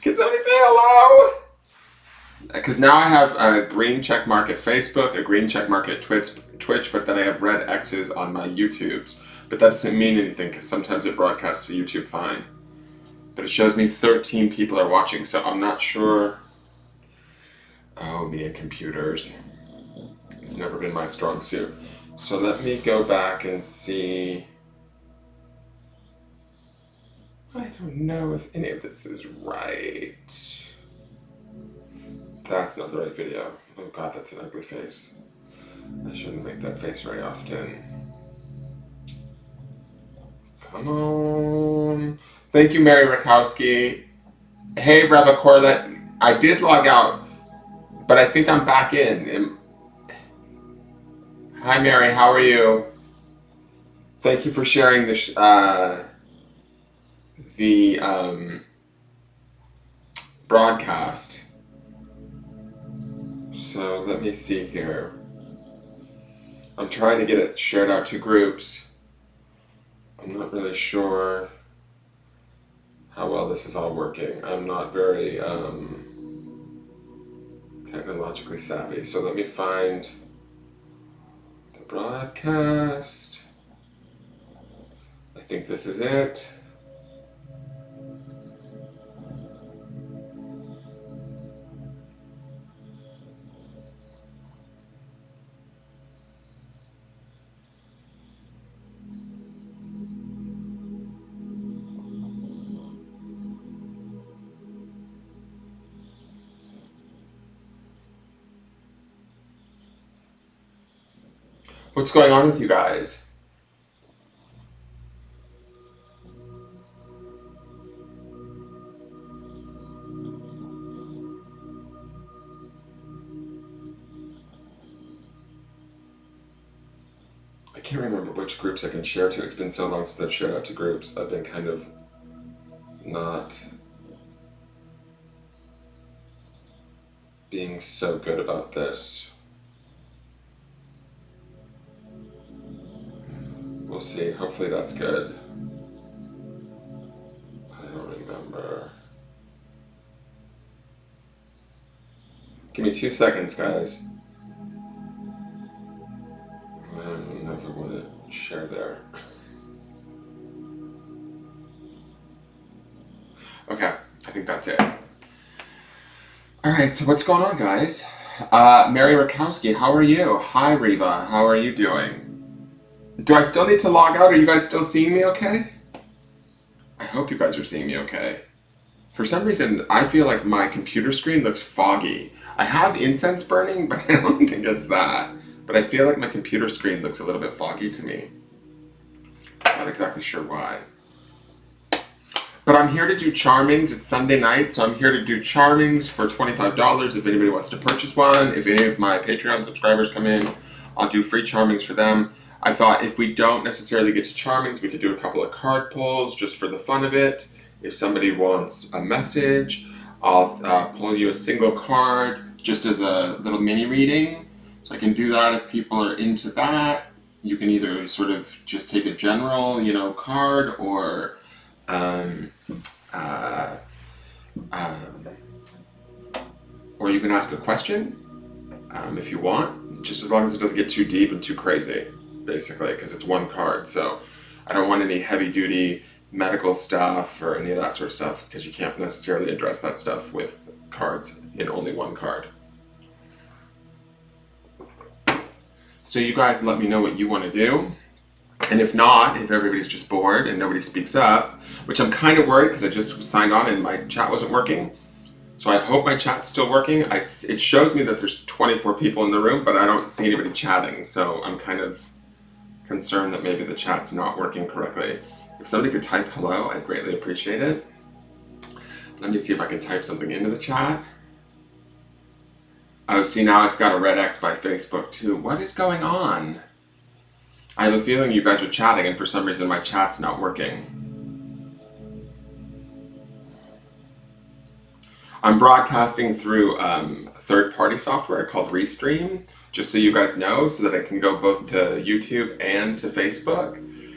Can somebody say hello? Because now I have a green check mark at Facebook, a green check mark at Twitch, but then I have red X's on my YouTubes. But that doesn't mean anything because sometimes it broadcasts to YouTube fine. But it shows me 13 people are watching, so I'm not sure. Oh, me and computers. It's never been my strong suit. So let me go back and see. I don't know if any of this is right. That's not the right video. Oh god, that's an ugly face. I shouldn't make that face very often. Come on. Thank you, Mary Rakowski. Hey, Reva Corlett. I did log out, but I think I'm back in. Hi, Mary. How are you? Thank you for sharing the broadcast. So let me see here. I'm trying to get it shared out to groups. I'm not really sure how well this is all working. I'm not very technologically savvy. So let me find the broadcast. I think this is it. What's going on with you guys? I can't remember which groups I can share to. It's been so long since I've shared out to groups. I've been kind of not being so good about this. We'll see. Hopefully that's good. I don't remember. Give me 2 seconds, guys. I don't even know if I want to share there. Okay, I think that's it. Alright, so what's going on, guys? Mary Rakowski, how are you? Hi, Reva, how are you doing? Do I still need to log out? Are you guys still seeing me okay? I hope you guys are seeing me okay. For some reason, I feel like my computer screen looks foggy. I have incense burning, but I don't think it's that. But I feel like my computer screen looks a little bit foggy to me. Not exactly sure why. But I'm here to do charmings. It's Sunday night, so I'm here to do charmings for $25 if anybody wants to purchase one. If any of my Patreon subscribers come in, I'll do free charmings for them. I thought if we don't necessarily get to charmings, we could do a couple of card pulls just for the fun of it. If somebody wants a message, I'll pull you a single card just as a little mini reading. So I can do that if people are into that. You can either sort of just take a general, card, or you can ask a question if you want, just as long as it doesn't get too deep and too crazy, basically, because it's one card. So I don't want any heavy-duty medical stuff or any of that sort of stuff, because you can't necessarily address that stuff with cards in only one card. So you guys let me know what you want to do. And if not, if everybody's just bored and nobody speaks up, which I'm kind of worried because I just signed on and my chat wasn't working. So I hope my chat's still working. It shows me that there's 24 people in the room, but I don't see anybody chatting. So I'm kind of concerned that maybe the chat's not working correctly. If somebody could type hello, I'd greatly appreciate it. Let me see if I can type something into the chat. Oh, see, now it's got a red X by Facebook too. What is going on? I have a feeling you guys are chatting and for some reason my chat's not working. I'm broadcasting through third-party software called Restream, just so you guys know, so that I can go both to YouTube and to Facebook.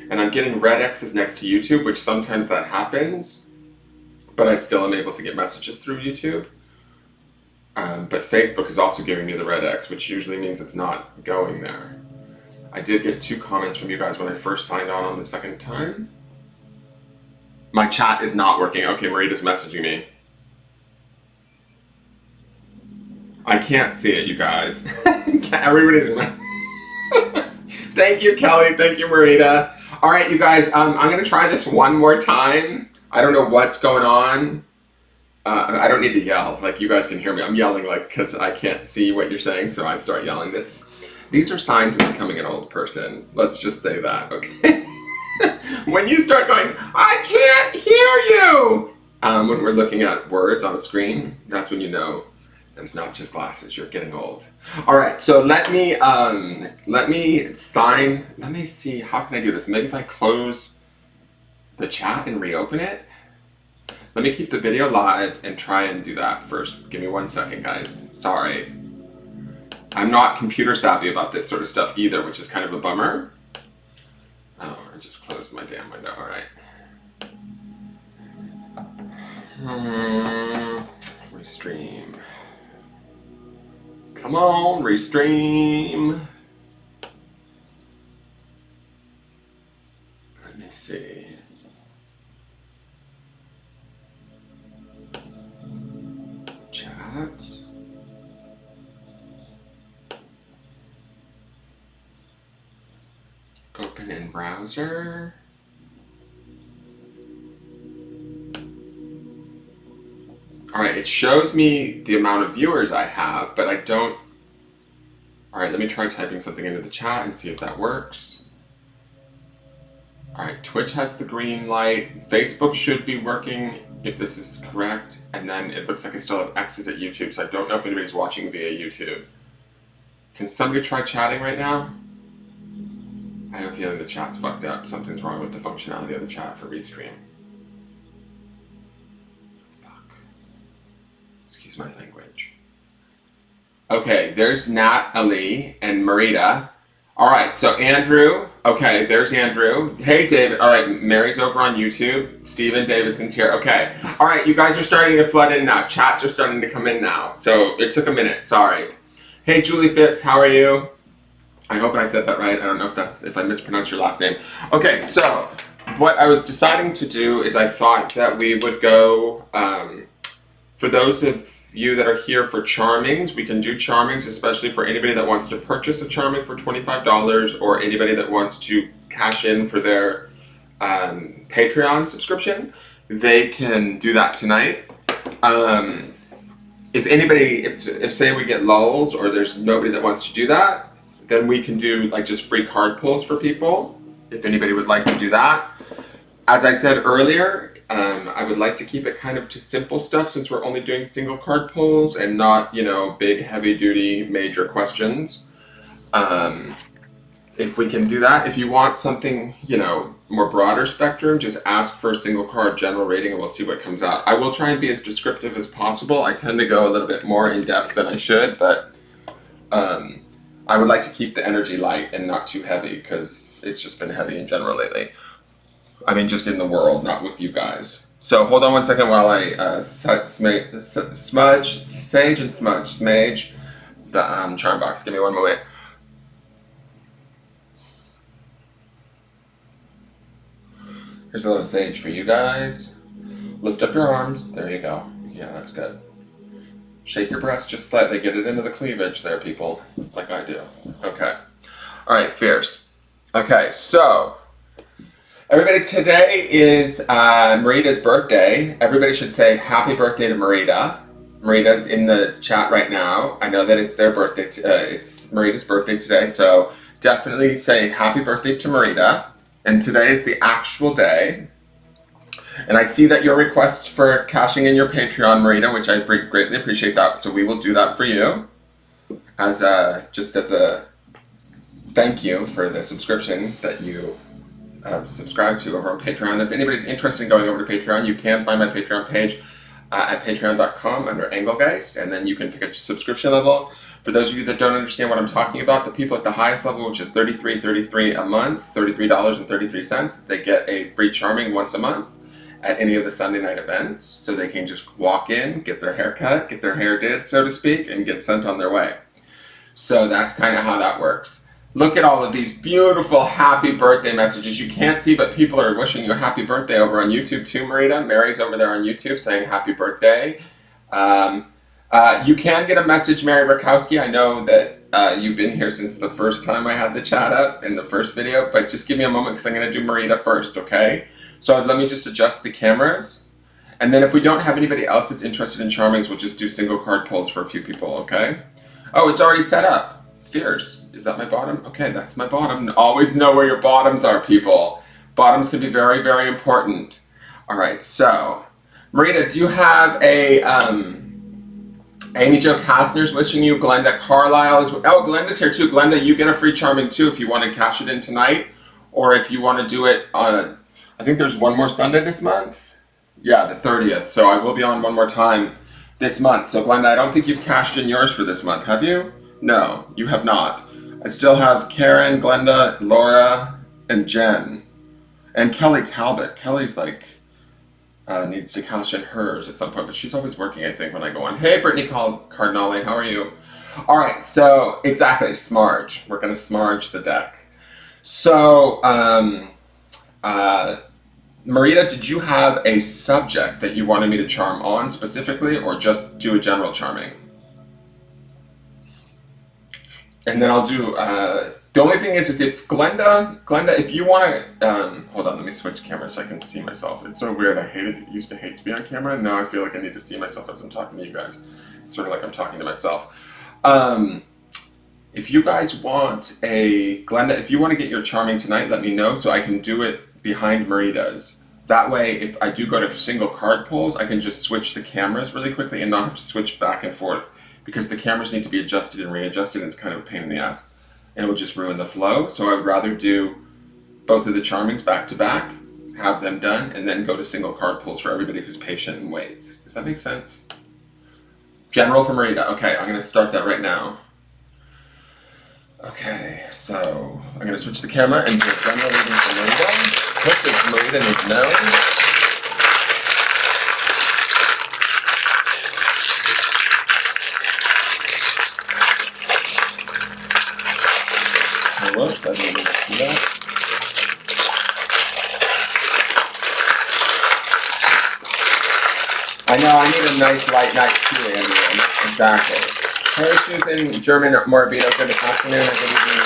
And I'm getting red X's next to YouTube, which sometimes that happens. but I still am able to get messages through YouTube. But Facebook is also giving me the red X, which usually means it's not going there. I did get 2 comments from you guys when I first signed on the second time. My chat is not working. Okay, Marita's messaging me. I can't see it, you guys. Everybody's... Thank you, Kelly. Thank you, Marita. All right, you guys, I'm going to try this one more time. I don't know what's going on. I don't need to yell. Like, you guys can hear me. I'm yelling, like, because I can't see what you're saying, so I start yelling. These are signs of becoming an old person. Let's just say that, okay? When you start going, I can't hear you! When we're looking at words on a screen, that's when you know it's not just glasses, you're getting old. All right, so let me see, how can I do this? Maybe if I close the chat and reopen it? Let me keep the video live and try and do that first. Give me 1 second, guys. Sorry. I'm not computer savvy about this sort of stuff either, which is kind of a bummer. Oh, I just closed my damn window, all right. Restream. Come on, restream. Let me see. Chat. Open in browser. All right, it shows me the amount of viewers I have, but I don't... All right, let me try typing something into the chat and see if that works. All right, Twitch has the green light. Facebook should be working if this is correct. And then it looks like I still have X's at YouTube, so I don't know if anybody's watching via YouTube. Can somebody try chatting right now? I have a feeling the chat's fucked up. Something's wrong with the functionality of the chat for Restream. Fuck. Excuse my language. Okay, there's Nat, Ali, and Marita. All right, so Andrew. Okay, there's Andrew. Hey, David. All right, Mary's over on YouTube. Steven Davidson's here. Okay. All right, you guys are starting to flood in now. Chats are starting to come in now. So it took a minute. Sorry. Hey, Julie Phipps. How are you? I hope I said that right. I don't know if I mispronounced your last name. Okay, so what I was deciding to do is I thought that we would go, for those of you that are here for charmings, we can do charmings, especially for anybody that wants to purchase a charming for $25 or anybody that wants to cash in for their Patreon subscription. They can do that tonight. If say we get lulls or there's nobody that wants to do that, then we can do like just free card pulls for people, if anybody would like to do that. As I said earlier, I would like to keep it kind of to simple stuff since we're only doing single card pulls and not, big, heavy-duty, major questions. If we can do that, if you want something, more broader spectrum, just ask for a single card general rating and we'll see what comes out. I will try and be as descriptive as possible. I tend to go a little bit more in depth than I should, but I would like to keep the energy light and not too heavy because it's just been heavy in general lately. I mean, just in the world, not with you guys. So hold on 1 second while I sage and smudge the charm box. Give me one moment. Here's a little sage for you guys. Lift up your arms. There you go. Yeah, that's good. Shake your breast just slightly. Get it into the cleavage there, people. Like I do. Okay. All right, fierce. Okay, so everybody, today is Marita's birthday. Everybody should say happy birthday to Marita. Marita's in the chat right now. I know that it's their birthday. It's Marita's birthday today, so definitely say happy birthday to Marita. And today is the actual day. And I see that your request for cashing in your Patreon, Marita, which I greatly appreciate that. So we will do that for you as just as a thank you for the subscription that you subscribe to over on Patreon. If anybody's interested in going over to Patreon, you can find my Patreon page at patreon.com under Engelgeist, and then you can pick a subscription level. For those of you that don't understand what I'm talking about, the people at the highest level, which is $33.33 a month, $33.33, they get a free charming once a month. at any of the Sunday night events, so they can just walk in, get their hair cut, get their hair did, so to speak, and get sent on their way. So that's kind of how that works. Look at all of these beautiful happy birthday messages. You can't see, but people are wishing you a happy birthday over on YouTube too, Marita. Mary's over there on YouTube saying happy birthday. You can get a message, Mary Rakowski. I know that you've been here since the first time I had the chat up in the first video, but just give me a moment because I'm going to do Marita first, okay? So let me just adjust the cameras. And then if we don't have anybody else that's interested in charmings, we'll just do single card pulls for a few people, okay? Oh, it's already set up. Fierce. Is that my bottom? Okay, that's my bottom. Always know where your bottoms are, people. Bottoms can be very, very important. All right, so Marita, do you have a Amy Jo Kastner's wishing you, Glenda Carlisle is, oh, Glenda's here too. Glenda, you get a free charming too if you want to cash it in tonight, or if you want to do it on, I think there's one more Sunday this month. Yeah, the 30th. So I will be on one more time this month. So Glenda, I don't think you've cashed in yours for this month, have you? No, you have not. I still have Karen, Glenda, Laura, and Jen. And Kelly Talbot. Kelly's like, needs to cash in hers at some point, but she's always working, I think, when I go on. Hey, Brittany Cardinale, how are you? All right, so exactly, Smarge. We're going to Smarge the deck. So, Marita, did you have a subject that you wanted me to charm on specifically, or just do a general charming? And then I'll do, the only thing is if Glenda, if you want to, hold on, let me switch cameras so I can see myself. It's so weird, used to hate to be on camera. Now I feel like I need to see myself as I'm talking to you guys. It's sort of like I'm talking to myself. If you guys want Glenda, if you want to get your charming tonight, let me know so I can do it behind Marita's. That way, if I do go to single card pulls, I can just switch the cameras really quickly and not have to switch back and forth, because the cameras need to be adjusted and readjusted, and it's kind of a pain in the ass, and it would just ruin the flow. So I would rather do both of the charmings back to back, have them done, and then go to single card pulls for everybody who's patient and waits. Does that make sense? General for Marita. Okay, I'm going to start that right now. Okay, so I'm going to switch the camera and do a general reading for Marita. Hopefully Marita needs known. Whoops, I didn't mean to do that. I know, I need a nice light night too, everyone. Exactly. Hey, Susan, German Morabito, good afternoon or good evening.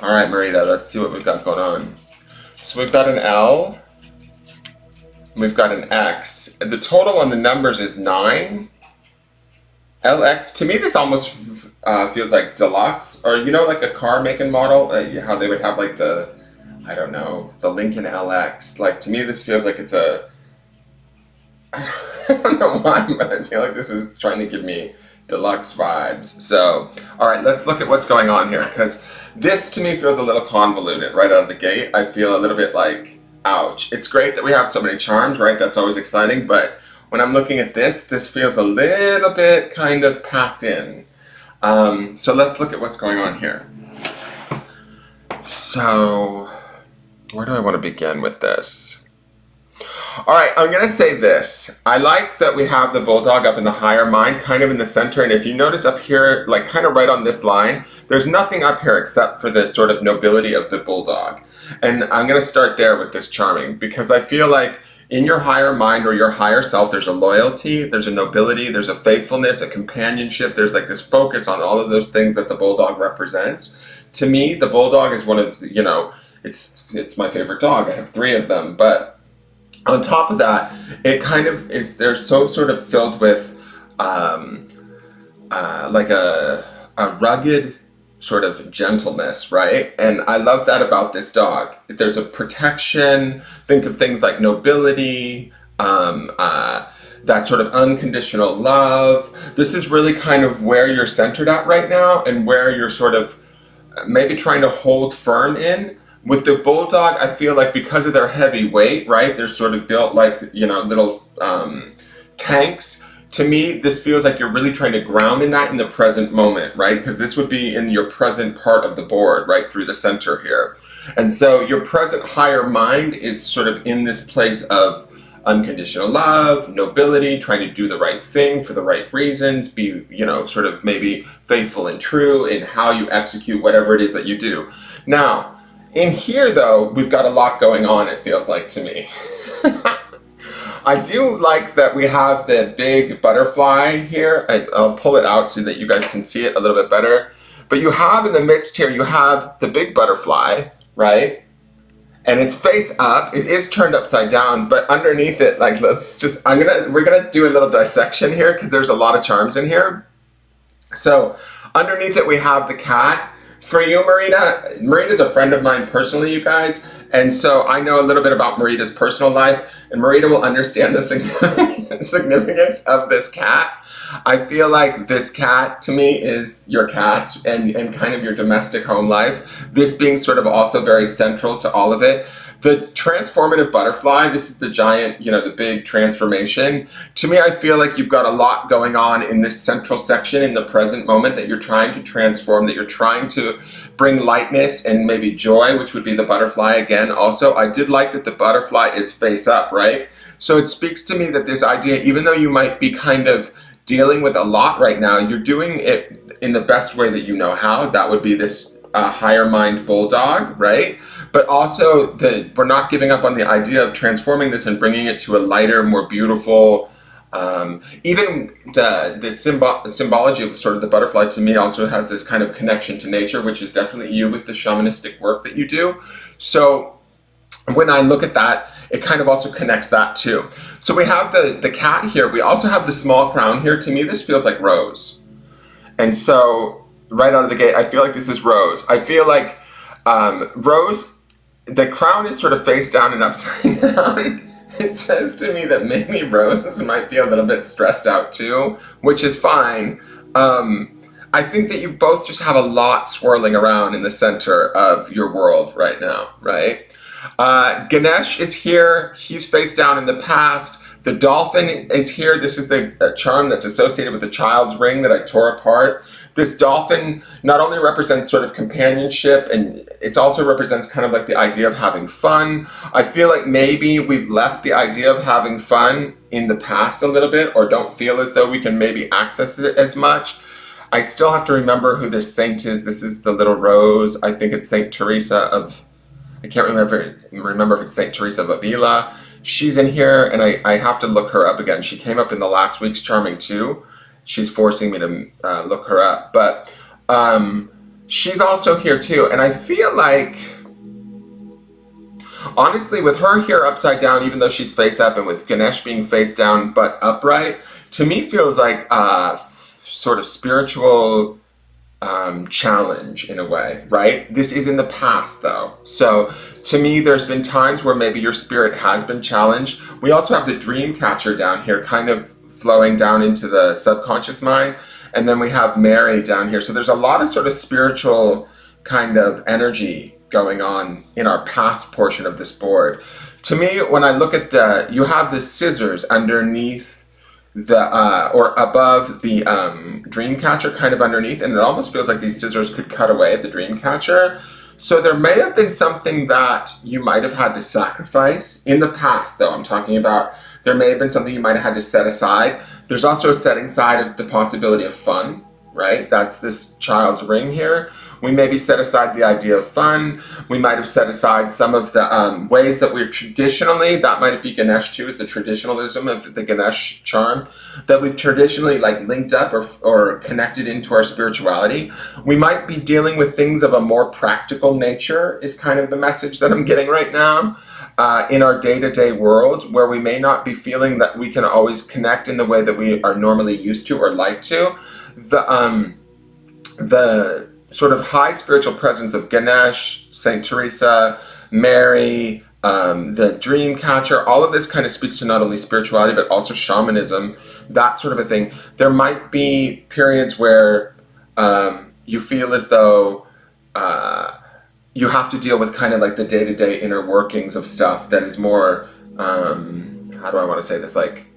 All right, Marita, let's see what we've got going on. So we've got an L. We've got an X. The total on the numbers is 9. LX, to me this almost feels like deluxe, or you know, like a car make and model, how they would have like the, I don't know, the Lincoln LX. Like to me this feels like it's a, I don't know why, but I feel like this is trying to give me deluxe vibes. So, all right, let's look at what's going on here, because this to me feels a little convoluted right out of the gate. I feel a little bit like, ouch. It's great that we have so many charms, right? That's always exciting, but when I'm looking at this feels a little bit kind of packed in. So let's look at what's going on here. So, where do I want to begin with this? All right, I'm going to say this. I like that we have the bulldog up in the higher mind, kind of in the center. And if you notice up here, like kind of right on this line, there's nothing up here except for the sort of nobility of the bulldog. And I'm going to start there with this charming, because I feel like in your higher mind or your higher self, there's a loyalty, there's a nobility, there's a faithfulness, a companionship. There's like this focus on all of those things that the bulldog represents. To me, the bulldog is one of, you know, it's my favorite dog. I have 3 of them, but on top of that, it kind of is, they're so sort of filled with like a rugged sort of gentleness, right? And I love that about this dog. There's a protection, think of things like nobility, that sort of unconditional love. This is really kind of where you're centered at right now, and where you're sort of maybe trying to hold firm in. With the bulldog, I feel like because of their heavy weight, right? They're sort of built like, you know, little tanks. to me, this feels like you're really trying to ground in that in the present moment, right? Because this would be in your present part of the board, right, through the center here. And so your present higher mind is sort of in this place of unconditional love, nobility, trying to do the right thing for the right reasons, be, sort of maybe faithful and true in how you execute whatever it is that you do. Now, in here, though, we've got a lot going on, it feels like to me. I do like that we have the big butterfly here. I'll pull it out so that you guys can see it a little bit better. But you have in the midst here, you have the big butterfly, right? And it's face up. It is turned upside down, but underneath it, like, we're gonna do a little dissection here because there's a lot of charms in here. So underneath it, we have the cat. For you, Marita, Marita's a friend of mine personally, you guys. And so I know a little bit about Marita's personal life, and Marita will understand the significance of this cat. I feel like this cat, to me, is your cat and kind of your domestic home life. This being sort of also very central to all of it. The transformative butterfly, this is the giant, the big transformation. To me, I feel like you've got a lot going on in this central section in the present moment that you're trying to transform, that you're trying to bring lightness and maybe joy, which would be the butterfly again. Also, I did like that the butterfly is face up, right? So it speaks to me that this idea, even though you might be kind of dealing with a lot right now, you're doing it in the best way that you know how. That would be this higher mind bulldog, right? But also we're not giving up on the idea of transforming this and bringing it to a lighter, more beautiful, even the symbology of sort of the butterfly to me also has this kind of connection to nature, which is definitely you with the shamanistic work that you do. So when I look at that, it kind of also connects that too. So we have the cat here. We also have the small crown here. To me, this feels like Rose. And so right out of the gate, I feel like this is Rose. I feel like Rose, the crown is sort of face down and upside down. It says to me that maybe Rose might be a little bit stressed out too, which is fine. I think that you both just have a lot swirling around in the center of your world right now, right? Ganesh is here. He's face down in the past. The dolphin is here. This is the charm that's associated with the child's ring that I tore apart. This dolphin not only represents sort of companionship, and it also represents kind of like the idea of having fun. I feel like maybe we've left the idea of having fun in the past a little bit, or don't feel as though we can maybe access it as much. I still have to remember who this saint is. This is the little rose. I think it's Saint Teresa of, I can't remember if it's Saint Teresa of Avila. She's in here, and I have to look her up again. She came up in the last week's Charming too. She's forcing me to look her up. But she's also here too. And I feel like, honestly, with her here upside down, even though she's face up, and with Ganesh being face down but upright, to me feels like sort of spiritual challenge in a way, right? This is in the past though. So to me, there's been times where maybe your spirit has been challenged. We also have the dream catcher down here kind of flowing down into the subconscious mind. And then we have Mary down here. So there's a lot of sort of spiritual kind of energy going on in our past portion of this board. To me, when I look at you have the scissors underneath or above the dream catcher, kind of underneath, and it almost feels like these scissors could cut away at the dream catcher. So there may have been something that you might have had to sacrifice in the past, though. I'm talking about there may have been something you might have had to set aside. There's also a setting aside of the possibility of fun, right? That's this child's ring here. We maybe set aside the idea of fun. We might have set aside some of the ways that we're traditionally, that might be Ganesh too, is the traditionalism of the Ganesh charm, that we've traditionally like linked up or connected into our spirituality. We might be dealing with things of a more practical nature is kind of the message that I'm getting right now. In our day-to-day world, where we may not be feeling that we can always connect in the way that we are normally used to or like to. The sort of high spiritual presence of Ganesh, Saint Teresa, Mary, the dream catcher, all of this kind of speaks to not only spirituality but also shamanism, that sort of a thing. There might be periods where you feel as though you have to deal with kind of like the day-to-day inner workings of stuff that is more, how do I want to say this, like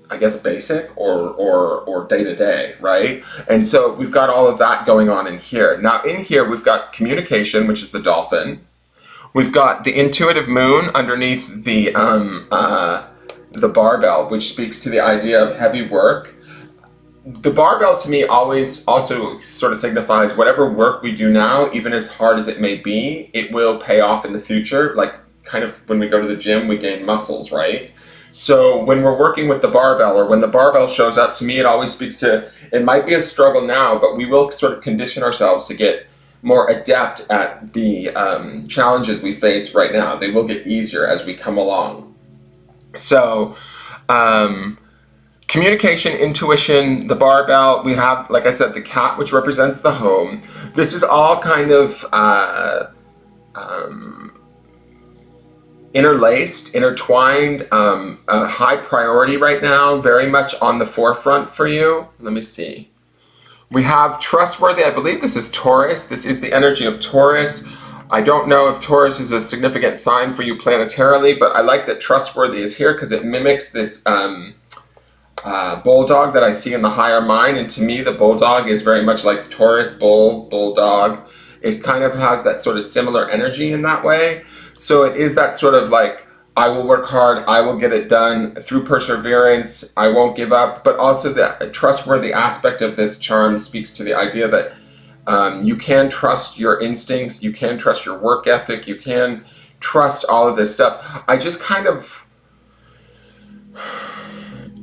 I guess, basic or day to day, right? And so we've got all of that going on in here. Now in here we've got communication, which is the dolphin. We've got the intuitive moon underneath the barbell, which speaks to the idea of heavy work. The barbell to me always also sort of signifies whatever work we do now, even as hard as it may be, it will pay off in the future. Like kind of when we go to the gym, we gain muscles, right? So when we're working with the barbell, or when the barbell shows up, to me it always speaks to, it might be a struggle now, but we will sort of condition ourselves to get more adept at the challenges we face right now. They will get easier as we come along. So communication, intuition, the barbell, we have, like I said, the cat, which represents the home. This is all kind of interlaced, intertwined, a high priority right now, very much on the forefront for you. Let me see. We have trustworthy. I believe this is Taurus. This is the energy of Taurus. I don't know if Taurus is a significant sign for you planetarily, but I like that trustworthy is here because it mimics this bulldog that I see in the higher mind. And to me, the bulldog is very much like Taurus, bulldog. It kind of has that sort of similar energy in that way. So it is that sort of like, I will work hard, I will get it done through perseverance, I won't give up. But also the trustworthy aspect of this charm speaks to the idea that you can trust your instincts, you can trust your work ethic, you can trust all of this stuff. I just kind of,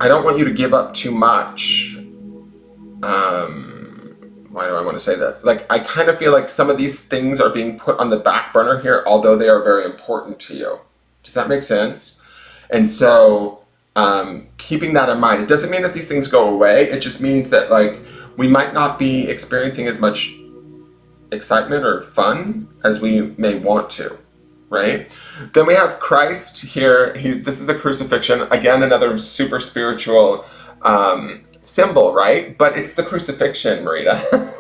I don't want you to give up too much. Why do I want to say that? Like, I kind of feel like some of these things are being put on the back burner here, although they are very important to you. Does that make sense? And so, keeping that in mind, it doesn't mean that these things go away. It just means that, like, we might not be experiencing as much excitement or fun as we may want to, right? Then we have Christ here. This is the crucifixion. Again, another super spiritual symbol, right? But it's the crucifixion, Marita.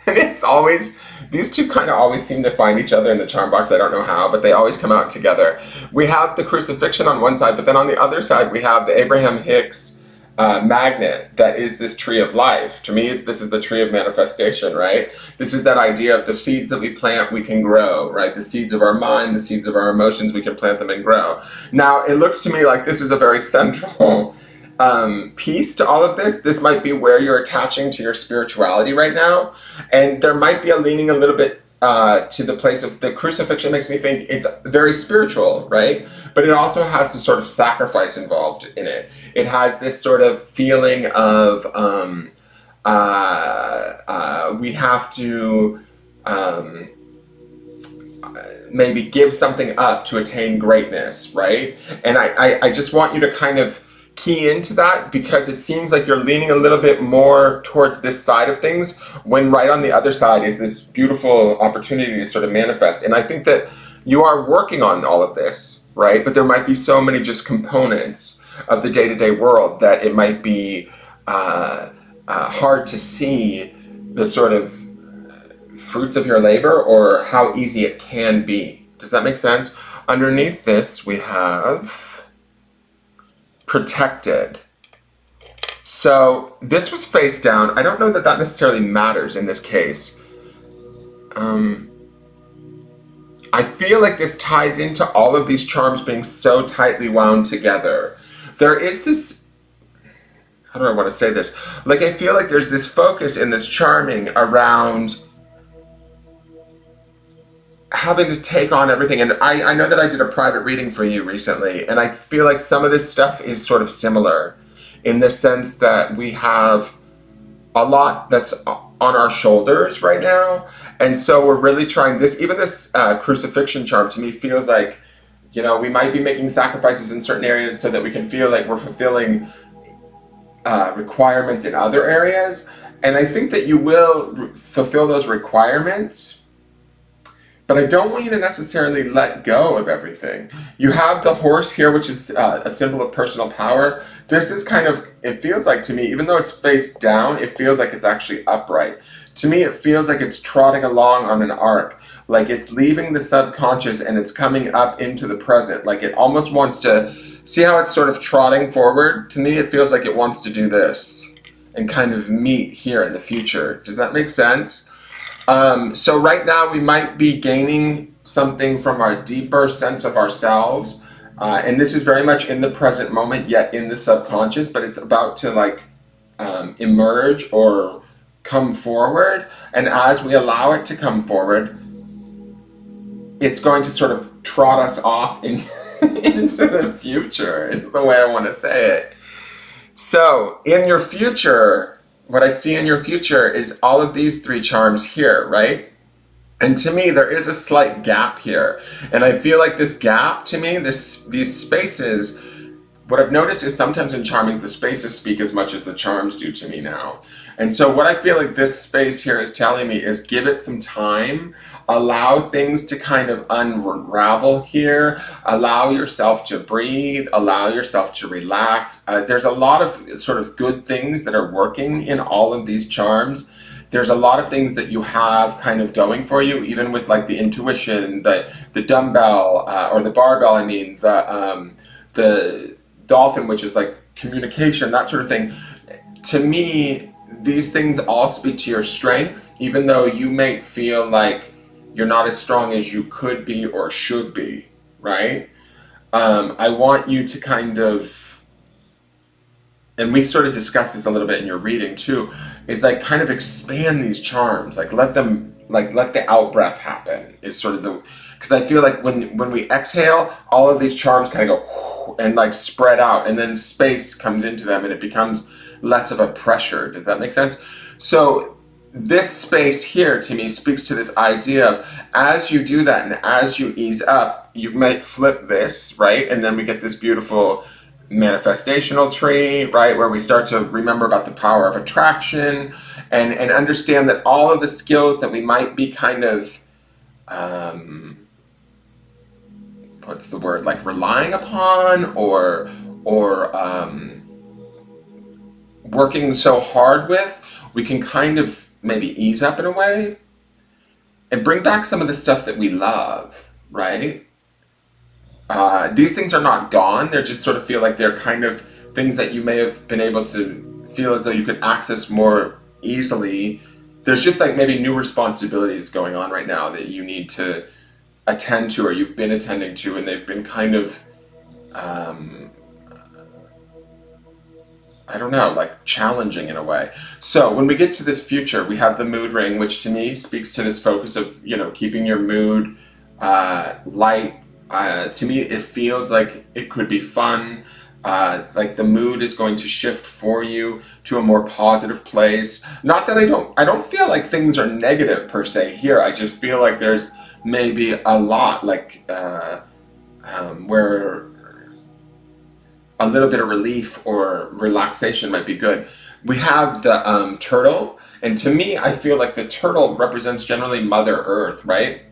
And it's always, these two kind of always seem to find each other in the charm box. I don't know how, but they always come out together. We have the crucifixion on one side, but then on the other side, we have the Abraham Hicks magnet that is this tree of life. To me, this is the tree of manifestation, right? This is that idea of the seeds that we plant, we can grow, right? The seeds of our mind, the seeds of our emotions, we can plant them and grow. Now, it looks to me like this is a very central piece to all of this. This might be where you're attaching to your spirituality right now, and there might be a leaning a little bit to the place of the crucifixion. Makes me think it's very spiritual, right? But it also has some sort of sacrifice involved in it. It has this sort of feeling of we have to maybe give something up to attain greatness, right? And I just want you to kind of key into that, because it seems like you're leaning a little bit more towards this side of things, when right on the other side is this beautiful opportunity to sort of manifest. And I think that you are working on all of this, right? But there might be so many just components of the day-to-day world that it might be hard to see the sort of fruits of your labor, or how easy it can be. Does that make sense? Underneath this, we have protected. So this was face down. I don't know that that necessarily matters in this case. I feel like this ties into all of these charms being so tightly wound together. There is this, how do I want to say this? Like, I feel like there's this focus in this charming around having to take on everything. And I know that I did a private reading for you recently, and I feel like some of this stuff is sort of similar in the sense that we have a lot that's on our shoulders right now. And so we're really trying this, even this crucifixion charm to me feels like, you know, we might be making sacrifices in certain areas so that we can feel like we're fulfilling requirements in other areas. And I think that you will fulfill those requirements, but I don't want you to necessarily let go of everything. You have the horse here, which is a symbol of personal power. This is kind of, it feels like to me, even though it's face down, it feels like it's actually upright. To me, it feels like it's trotting along on an arc, like it's leaving the subconscious and it's coming up into the present. Like it almost wants to See how it's sort of trotting forward? To me, it feels like it wants to do this and kind of meet here in the future. Does that make sense? So right now we might be gaining something from our deeper sense of ourselves. And this is very much in the present moment, yet in the subconscious, but it's about to like emerge or come forward. And as we allow it to come forward, it's going to sort of trot us off into the future, is the way I want to say it. So in your future, what I see in your future is all of these 3 charms here, right? And to me, there is a slight gap here. And I feel like this gap, to me, these spaces, what I've noticed is sometimes in charming, the spaces speak as much as the charms do to me now. And so what I feel like this space here is telling me is give it some time, allow things to kind of unravel here, allow yourself to breathe, allow yourself to relax. There's a lot of sort of good things that are working in all of these charms. There's a lot of things that you have kind of going for you, even with like the intuition, the dumbbell, or the barbell, I mean, the dolphin, which is like communication, that sort of thing. To me, these things all speak to your strengths, even though you may feel like you're not as strong as you could be or should be, right? I want you to kind of, and we sort of discussed this a little bit in your reading too, is like kind of expand these charms, like let the out breath happen, is sort of the, because I feel like when we exhale, all of these charms kind of go and like spread out, and then space comes into them and it becomes less of a pressure. Does that make sense? So this space here to me speaks to this idea of as you do that and as you ease up, you might flip this, right? And then we get this beautiful manifestational tree, right? Where we start to remember about the power of attraction and understand that all of the skills that we might be kind of, what's the word, like relying upon or working so hard with, we can kind of maybe ease up in a way and bring back some of the stuff that we love, right? These things are not gone. They just sort of feel like they're kind of things that you may have been able to feel as though you could access more easily. There's just like maybe new responsibilities going on right now that you need to attend to or you've been attending to, and they've been kind of, I don't know, like challenging in a way. So when we get to this future, we have the mood ring, which to me speaks to this focus of, you know, keeping your mood light. To me, it feels like it could be fun. Like the mood is going to shift for you to a more positive place. Not that I don't feel like things are negative per se here. I just feel like there's maybe a lot like where a little bit of relief or relaxation might be good. We have the turtle, and to me, I feel like the turtle represents generally Mother Earth, right?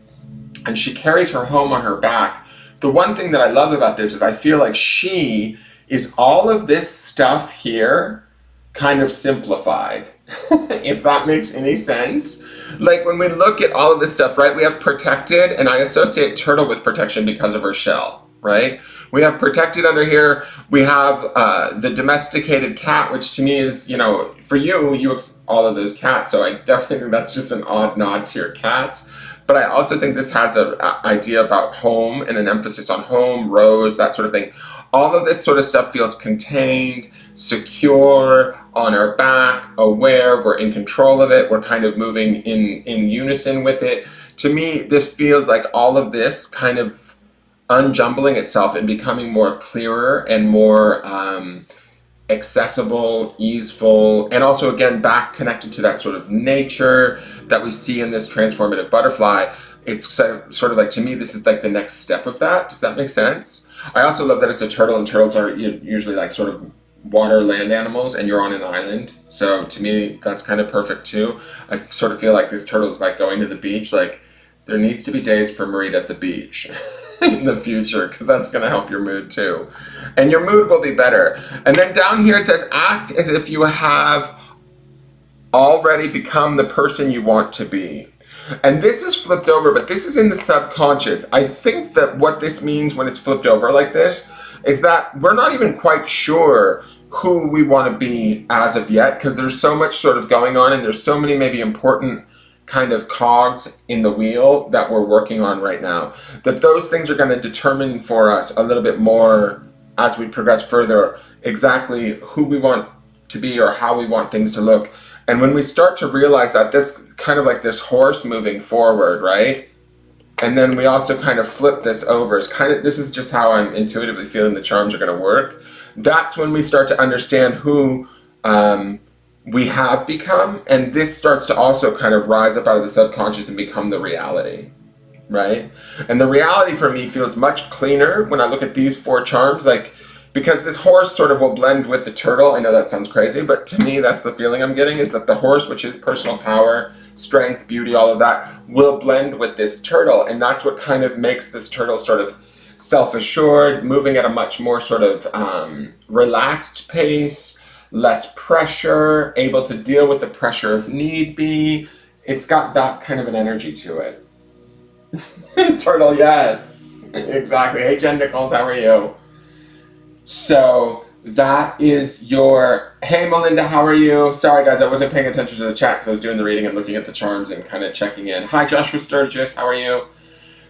And she carries her home on her back. The one thing that I love about this is I feel like she is all of this stuff here kind of simplified, if that makes any sense. Like when we look at all of this stuff, right, we have protected, and I associate turtle with protection because of her shell, right? We have protected under here. We have the domesticated cat, which to me is, you know, for you, you have all of those cats, so I definitely think that's just an odd nod to your cats. But I also think this has an idea about home and an emphasis on home, rose, that sort of thing. All of this sort of stuff feels contained, secure, on our back, aware, we're in control of it, we're kind of moving in unison with it. To me, this feels like all of this kind of unjumbling itself and becoming more clearer and more accessible, easeful, and also again back connected to that sort of nature that we see in this transformative butterfly. It's sort of like, to me, this is like the next step of that. Does that make sense? I also love that it's a turtle, and turtles are usually like sort of water land animals, and you're on an island. So to me, that's kind of perfect too. I sort of feel like this turtle is like going to the beach. Like there needs to be days for Marita at the beach in the future, because that's going to help your mood too. And your mood will be better. And then down here it says, act as if you have already become the person you want to be. And this is flipped over, but this is in the subconscious. I think that what this means when it's flipped over like this is that we're not even quite sure who we want to be as of yet, because there's so much sort of going on, and there's so many maybe important kind of cogs in the wheel that we're working on right now, that those things are going to determine for us a little bit more as we progress further exactly who we want to be or how we want things to look. And when we start to realize that, that's kind of like this horse moving forward, right? And then we also kind of flip this over. It's kind of, this is just how I'm intuitively feeling the charms are going to work. That's when we start to understand who we have become, and this starts to also kind of rise up out of the subconscious and become the reality, right? And the reality for me feels much cleaner when I look at these 4 charms, like, because this horse sort of will blend with the turtle. I know that sounds crazy, but to me, that's the feeling I'm getting, is that the horse, which is personal power, strength, beauty, all of that, will blend with this turtle. And that's what kind of makes this turtle sort of self-assured, moving at a much more sort of relaxed pace, less pressure, able to deal with the pressure if need be. It's got that kind of an energy to it. Turtle, yes, exactly. Hey, Jen Nichols, how are you? So that is your, hey Melinda, how are you? Sorry guys, I wasn't paying attention to the chat because I was doing the reading and looking at the charms and kind of checking in. Hi Joshua Sturgis, how are you?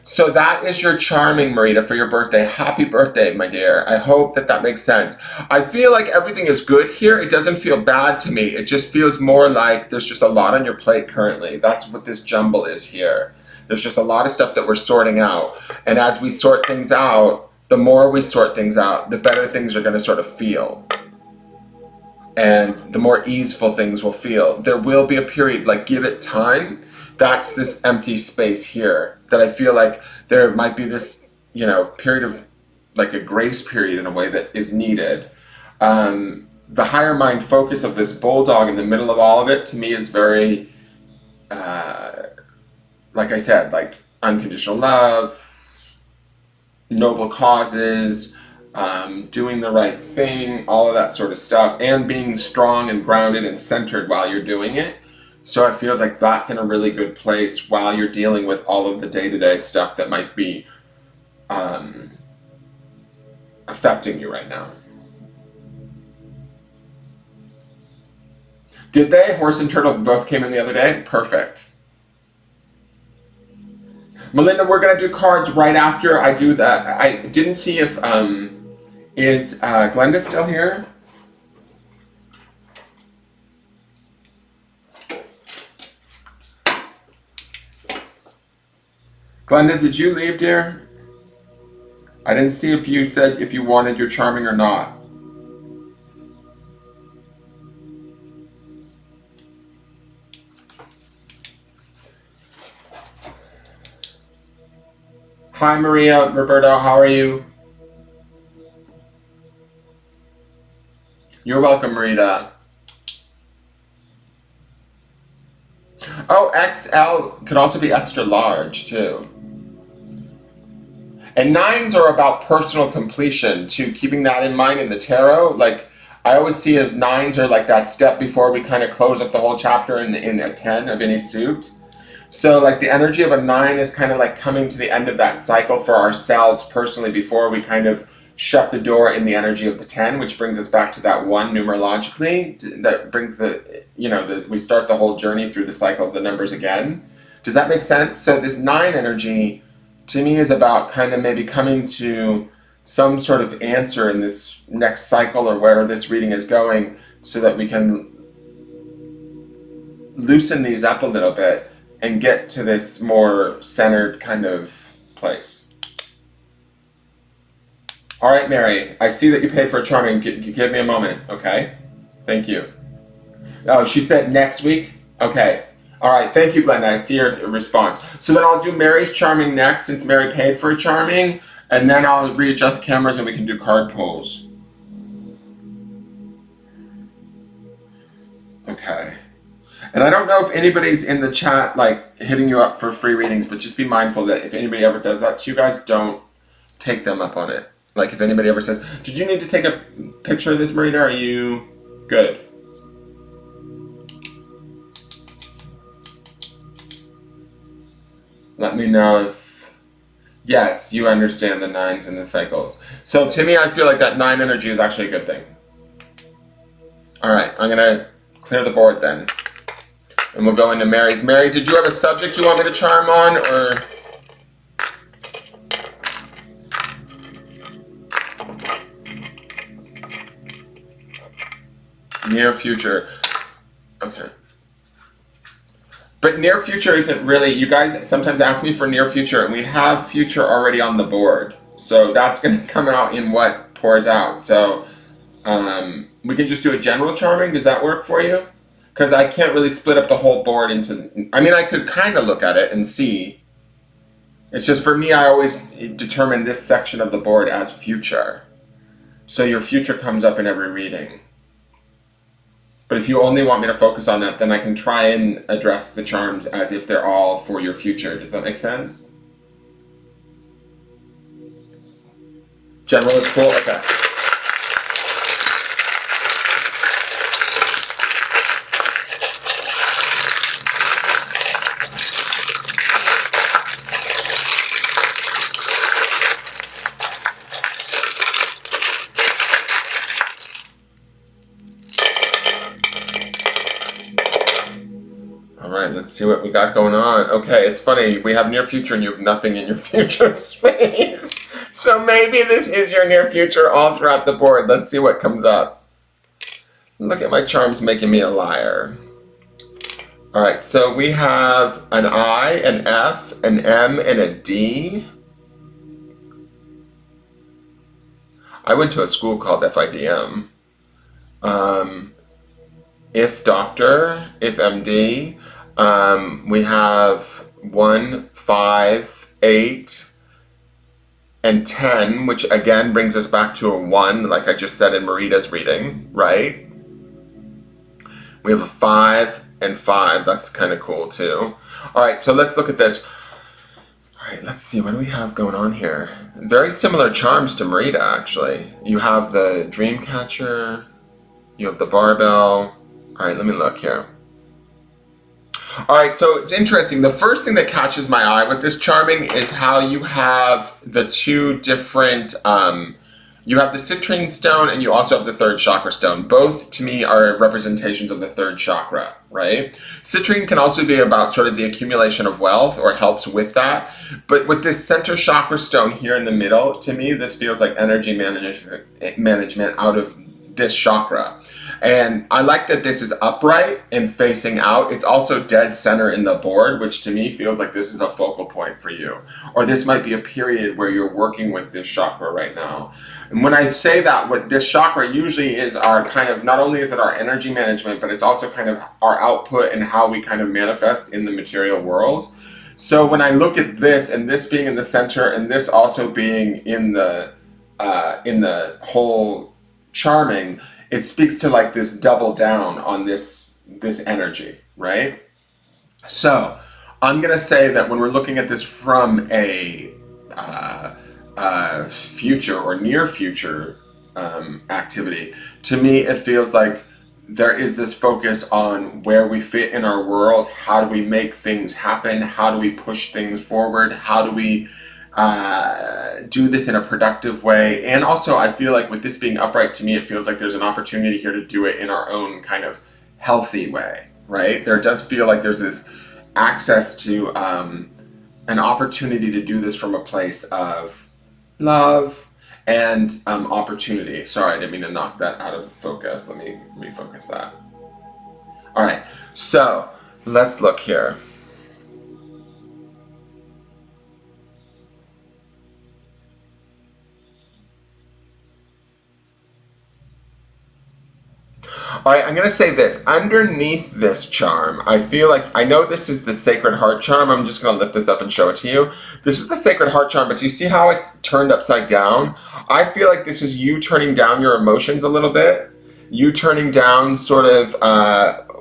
So that is your charming, Marita, for your birthday. Happy birthday, my dear. I hope that that makes sense. I feel like everything is good here. It doesn't feel bad to me. It just feels more like there's just a lot on your plate currently. That's what this jumble is here. There's just a lot of stuff that we're sorting out. And as we sort things out, the more we sort things out, the better things are going to sort of feel. And the more easeful things will feel. There will be a period, like, give it time. That's this empty space here that I feel like there might be this, you know, period of, like, a grace period in a way that is needed. The higher mind focus of this bulldog in the middle of all of it, to me, is very, like I said, like unconditional love, noble causes, doing the right thing, all of that sort of stuff, and being strong and grounded and centered while you're doing it. So it feels like that's in a really good place while you're dealing with all of the day-to-day stuff that might be affecting you right now. Did they? Horse and turtle both came in the other day? Perfect. Melinda, we're going to do cards right after I do that. I didn't see if, is Glenda still here? Glenda, did you leave, dear? I didn't see if you said if you wanted your charming or not. Hi, Maria, Roberto, how are you? You're welcome, Marita. Oh, XL could also be extra large, too. And 9s are about personal completion, too, keeping that in mind in the tarot. Like, I always see as 9s are like that step before we kind of close up the whole chapter in a 10 of any suit. So, like, the energy of a 9 is kind of like coming to the end of that cycle for ourselves personally before we kind of shut the door in the energy of the 10, which brings us back to that 1 numerologically. That brings the, you know, we start the whole journey through the cycle of the numbers again. Does that make sense? So this 9 energy, to me, is about kind of maybe coming to some sort of answer in this next cycle or where this reading is going so that we can loosen these up a little bit and get to this more centered kind of place. All right, Mary, I see that you paid for a charming. Give me a moment, okay? Thank you. Oh, she said next week? Okay. All right, thank you, Glenda. I see your response. So then I'll do Mary's charming next, since Mary paid for a charming, and then I'll readjust cameras and we can do card pulls. Okay. And I don't know if anybody's in the chat, like, hitting you up for free readings, but just be mindful that if anybody ever does that to you guys, don't take them up on it. Like, if anybody ever says, did you need to take a picture of this, Marita? Are you good? Let me know if Yes, you understand the nines and the cycles. So to me, I feel like that 9 energy is actually a good thing. All right, I'm going to clear the board then. And we'll go into Mary's. Mary, did you have a subject you want me to charm on, or? Near future. Okay. But near future isn't really, you guys sometimes ask me for near future, and we have future already on the board. So that's going to come out in what pours out. So we can just do a general charming. Does that work for you? Because I can't really split up the whole board into, I mean, I could kind of look at it and see. It's just for me, I always determine this section of the board as future. So your future comes up in every reading. But if you only want me to focus on that, then I can try and address the charms as if they're all for your future. Does that make sense? General is cool? Okay. Let's see what we got going on. Okay, it's funny. We have near future and you have nothing in your future space. So maybe this is your near future all throughout the board. Let's see what comes up. Look at my charms making me a liar. All right, so we have an I, an F, an M, and a D. I went to a school called FIDM. If doctor, if MD. We have 1, 5, 8, and 10, which again brings us back to a 1, like I just said in Marita's reading, right? We have a 5 and 5. That's kind of cool too. All right, so let's look at this. All right, let's see. What do we have going on here? Very similar charms to Marita, actually. You have the dream catcher. You have the barbell. All right, let me look here. All right, so it's interesting. The first thing that catches my eye with this charming is how you have the two different, you have the citrine stone and you also have the third chakra stone. Both, to me, are representations of the third chakra, right? Citrine can also be about sort of the accumulation of wealth or helps with that. But with this center chakra stone here in the middle, to me, this feels like energy management out of this chakra. And I like that this is upright and facing out. It's also dead center in the board, which to me feels like this is a focal point for you. Or this might be a period where you're working with this chakra right now. And when I say that, what this chakra usually is our kind of, not only is it our energy management, but it's also kind of our output and how we kind of manifest in the material world. So when I look at this, and this being in the center, and this also being in the whole charming, it speaks to like this double down on this energy, right? So I'm gonna say that when we're looking at this from a future or near future activity, to me it feels like there is this focus on where we fit in our world. How do we make things happen? How do we push things forward? How do we do this in a productive way? And also I feel like with this being upright, to me it feels like there's an opportunity here to do it in our own kind of healthy way, right? There does feel like there's this access to an opportunity to do this from a place of love and opportunity. Sorry, I didn't mean to knock that out of focus. Let me refocus that. All right, so let's look here. All right, I'm going to say this. Underneath this charm, I feel like, I know this is the Sacred Heart charm. I'm just going to lift this up and show it to you. This is the Sacred Heart charm, but do you see how it's turned upside down? I feel like this is you turning down your emotions a little bit. You turning down sort of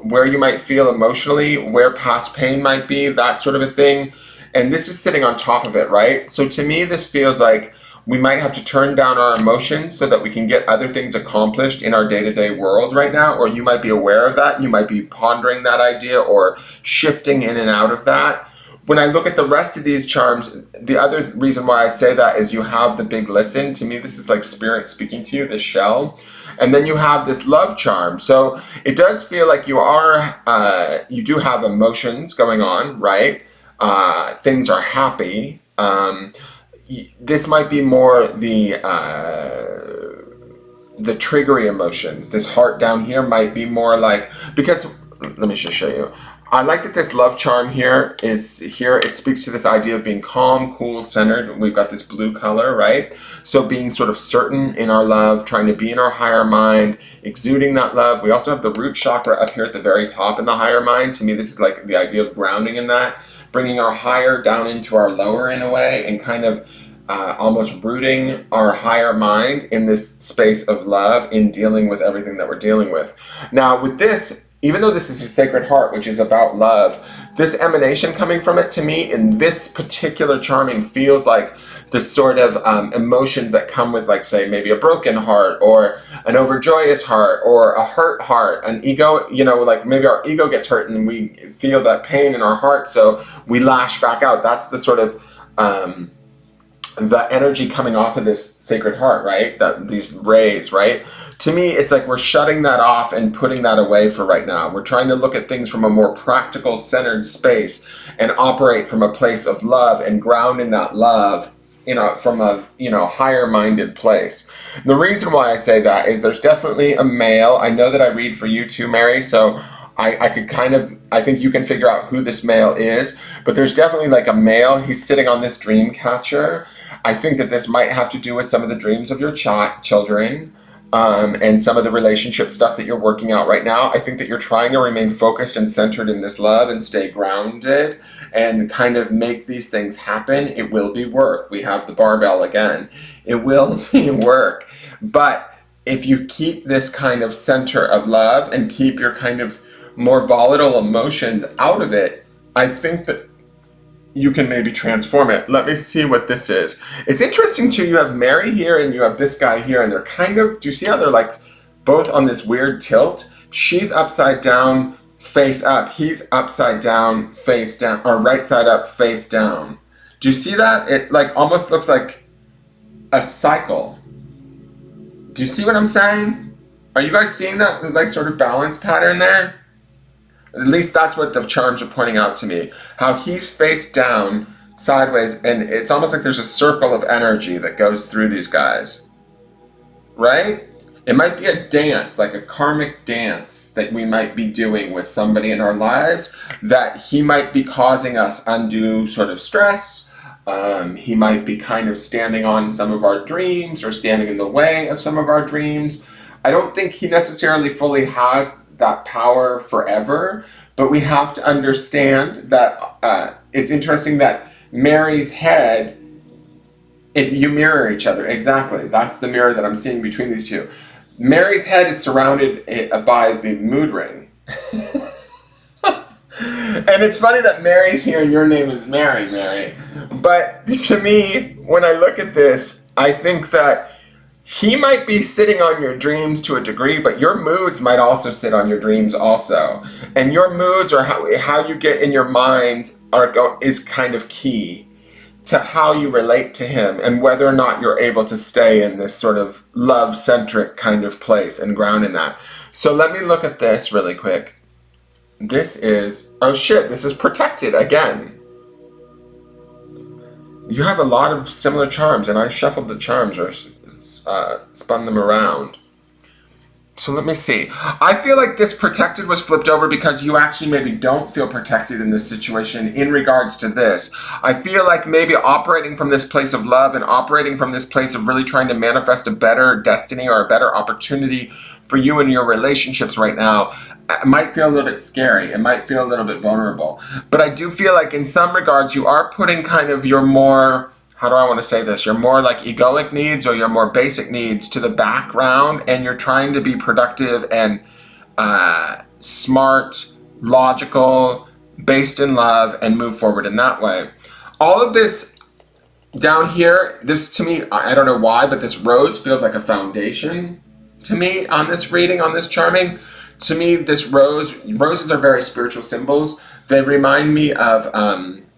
where you might feel emotionally, where past pain might be, that sort of a thing. And this is sitting on top of it, right? So to me, this feels like we might have to turn down our emotions so that we can get other things accomplished in our day-to-day world right now, or you might be aware of that. You might be pondering that idea or shifting in and out of that. when I look at the rest of these charms, the other reason why I say that is you have the big listen. To me, this is like spirit speaking to you, this shell. And then you have this love charm. So it does feel like you do have emotions going on, right? Things are happy. This might be more the triggery emotions. This heart down here might be more like, because, let me just show you. I like that this love charm here is here. It speaks to this idea of being calm, cool, centered. We've got this blue color, right? So being sort of certain in our love, trying to be in our higher mind, exuding that love. We also have the root chakra up here at the very top in the higher mind. To me, this is like the idea of grounding in that, bringing our higher down into our lower in a way, and kind of almost rooting our higher mind in this space of love in dealing with everything that we're dealing with. Now with this, even though this is a sacred heart, which is about love, this emanation coming from it to me in this particular charming feels like the sort of emotions that come with, like, say, maybe a broken heart or an overjoyous heart or a hurt heart, an ego, like maybe our ego gets hurt and we feel that pain in our heart, so we lash back out. That's the sort of the energy coming off of this sacred heart, right? These rays, right? To me, it's like we're shutting that off and putting that away for right now. We're trying to look at things from a more practical, centered space and operate from a place of love and ground in that love, from a, higher minded place. The reason why I say that is there's definitely a male. I know that I read for you too, Mary, so I think you can figure out who this male is, but there's definitely like a male. He's sitting on this dream catcher. I think that this might have to do with some of the dreams of your children, and some of the relationship stuff that you're working out right now. I think that you're trying to remain focused and centered in this love and stay grounded and kind of make these things happen. It will be work. We have the barbell again. It will be work. But if you keep this kind of center of love and keep your kind of more volatile emotions out of it, I think that you can maybe transform it. Let me see what this is. It's interesting too, you have Mary here and you have this guy here, and they're kind of, do you see how they're like both on this weird tilt? She's upside down, face up. He's upside down, face down, or right side up, face down. Do you see that? It like almost looks like a cycle. Do you see what I'm saying? Are you guys seeing that like sort of balance pattern there? At least that's what the charms are pointing out to me. How he's face down, sideways, and it's almost like there's a circle of energy that goes through these guys. Right? It might be a dance, like a karmic dance that we might be doing with somebody in our lives, that he might be causing us undue sort of stress. He might be kind of standing on some of our dreams or standing in the way of some of our dreams. I don't think he necessarily fully has that power forever, but we have to understand that it's interesting that Mary's head, if you mirror each other, exactly, that's the mirror that I'm seeing between these two. Mary's head is surrounded by the mood ring. And it's funny that Mary's here and your name is Mary. But to me, when I look at this, I think that he might be sitting on your dreams to a degree, but your moods might also sit on your dreams also. And your moods, or how you get in your mind, is kind of key to how you relate to him and whether or not you're able to stay in this sort of love-centric kind of place and ground in that. So let me look at this really quick. This is, oh shit, this is protected again. You have a lot of similar charms, and I shuffled the charms or spun them around. So let me see. I feel like this protected was flipped over because you actually maybe don't feel protected in this situation in regards to this. I feel like maybe operating from this place of love and operating from this place of really trying to manifest a better destiny or a better opportunity for you and your relationships right now, it might feel a little bit scary. It might feel a little bit vulnerable. But I do feel like in some regards you are putting kind of your more, how do I want to say this? Your more like egoic needs or your more basic needs to the background, and you're trying to be productive and smart, logical, based in love, and move forward in that way. All of this down here, this to me, I don't know why, but this rose feels like a foundation to me on this reading, on this charming. To me, this roses are very spiritual symbols. They remind me of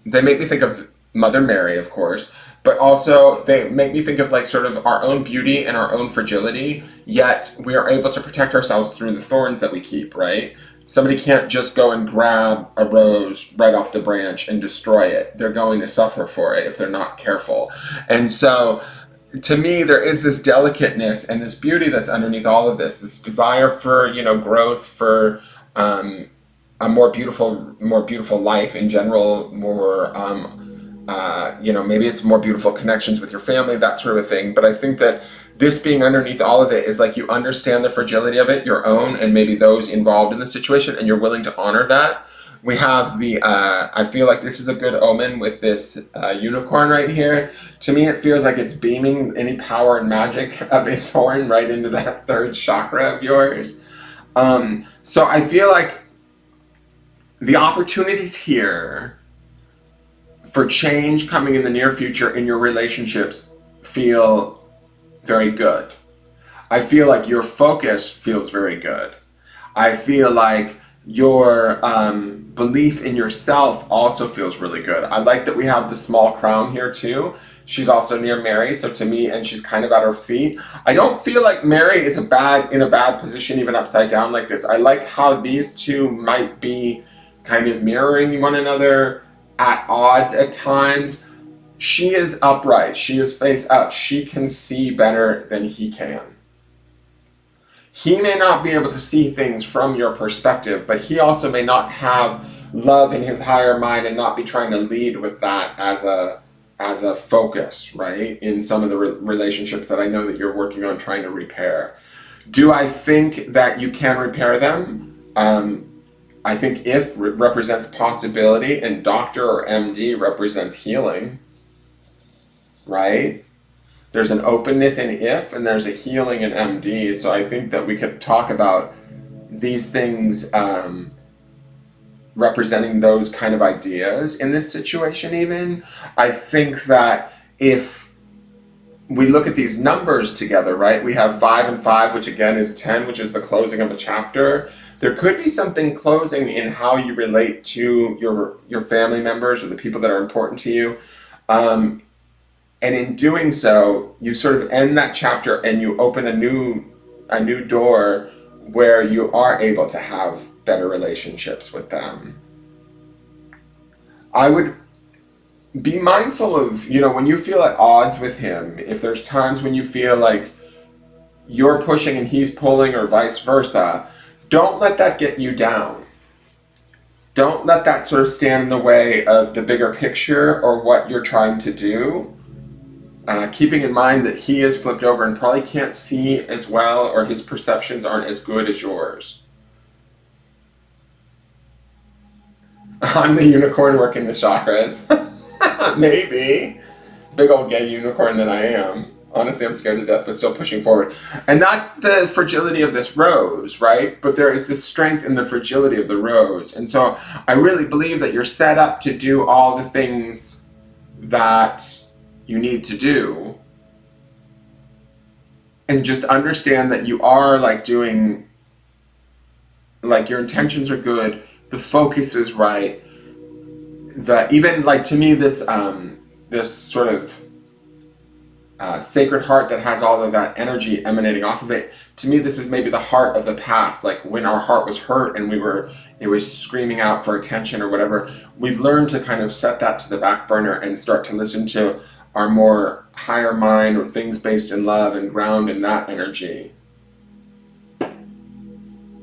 they make me think of Mother Mary, of course, but also they make me think of like sort of our own beauty and our own fragility, yet we are able to protect ourselves through the thorns that we keep, right? Somebody can't just go and grab a rose right off the branch and destroy it. They're going to suffer for it if they're not careful. And so to me, there is this delicateness and this beauty that's underneath all of this desire for, growth, for a more beautiful life in general, more, maybe it's more beautiful connections with your family, that sort of thing. But I think that this being underneath all of it is like you understand the fragility of it, your own, and maybe those involved in the situation, and you're willing to honor that. We have I feel like this is a good omen with this unicorn right here. To me, it feels like it's beaming any power and magic of its horn right into that third chakra of yours. So I feel like the opportunities here for change coming in the near future in your relationships feel very good. I feel like your focus feels very good. I feel like your belief in yourself also feels really good. I like that we have the small crown here too. She's also near Mary, so to me, and she's kind of at her feet. I don't feel like Mary is in a bad position, even upside down like this. I like how these two might be kind of mirroring one another, at odds at times. She is upright. She is face up. She can see better than he can. He may not be able to see things from your perspective, but he also may not have love in his higher mind and not be trying to lead with that as a focus, right? In some of the relationships that I know that you're working on trying to repair. Do I think that you can repair them? I think if represents possibility and doctor or MD represents healing, right? There's an openness in if and there's a healing in MD. So I think that we could talk about these things representing those kind of ideas in this situation even. I think that if we look at these numbers together, right? We have 5 and 5, which again is 10, which is the closing of a chapter. There could be something closing in how you relate to your family members or the people that are important to you. And in doing so, you sort of end that chapter and you open a new door where you are able to have better relationships with them. I would be mindful of, when you feel at odds with him, if there's times when you feel like you're pushing and he's pulling or vice versa, don't let that get you down. Don't let that sort of stand in the way of the bigger picture or what you're trying to do. Keeping in mind that he is flipped over and probably can't see as well, or his perceptions aren't as good as yours. I'm the unicorn working the chakras. Maybe. Big old gay unicorn that I am. Honestly, I'm scared to death, but still pushing forward. And that's the fragility of this rose, right? But there is this strength in the fragility of the rose. And so I really believe that you're set up to do all the things that you need to do. And just understand that you are doing, your intentions are good, the focus is right. Even to me, this sort of sacred heart that has all of that energy emanating off of it, to me this is maybe the heart of the past, like when our heart was hurt and it was screaming out for attention or whatever. We've learned to kind of set that to the back burner and start to listen to our more higher mind or things based in love and ground in that energy.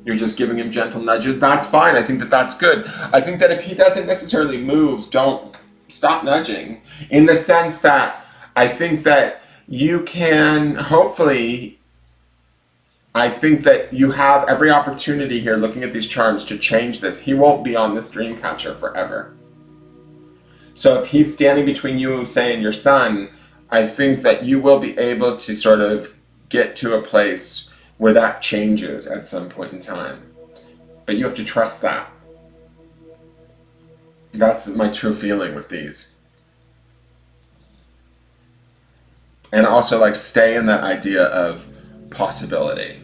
You're just giving him gentle nudges. That's fine. I think that that's good. I think that if he doesn't necessarily move, don't stop nudging. In the sense that I think that you can I think that you have every opportunity here looking at these charms to change this. He won't be on this dream catcher forever. So if he's standing between you, say, and your son, I think that you will be able to sort of get to a place where that changes at some point in time. But you have to trust that. That's my true feeling with these. And also stay in that idea of possibility.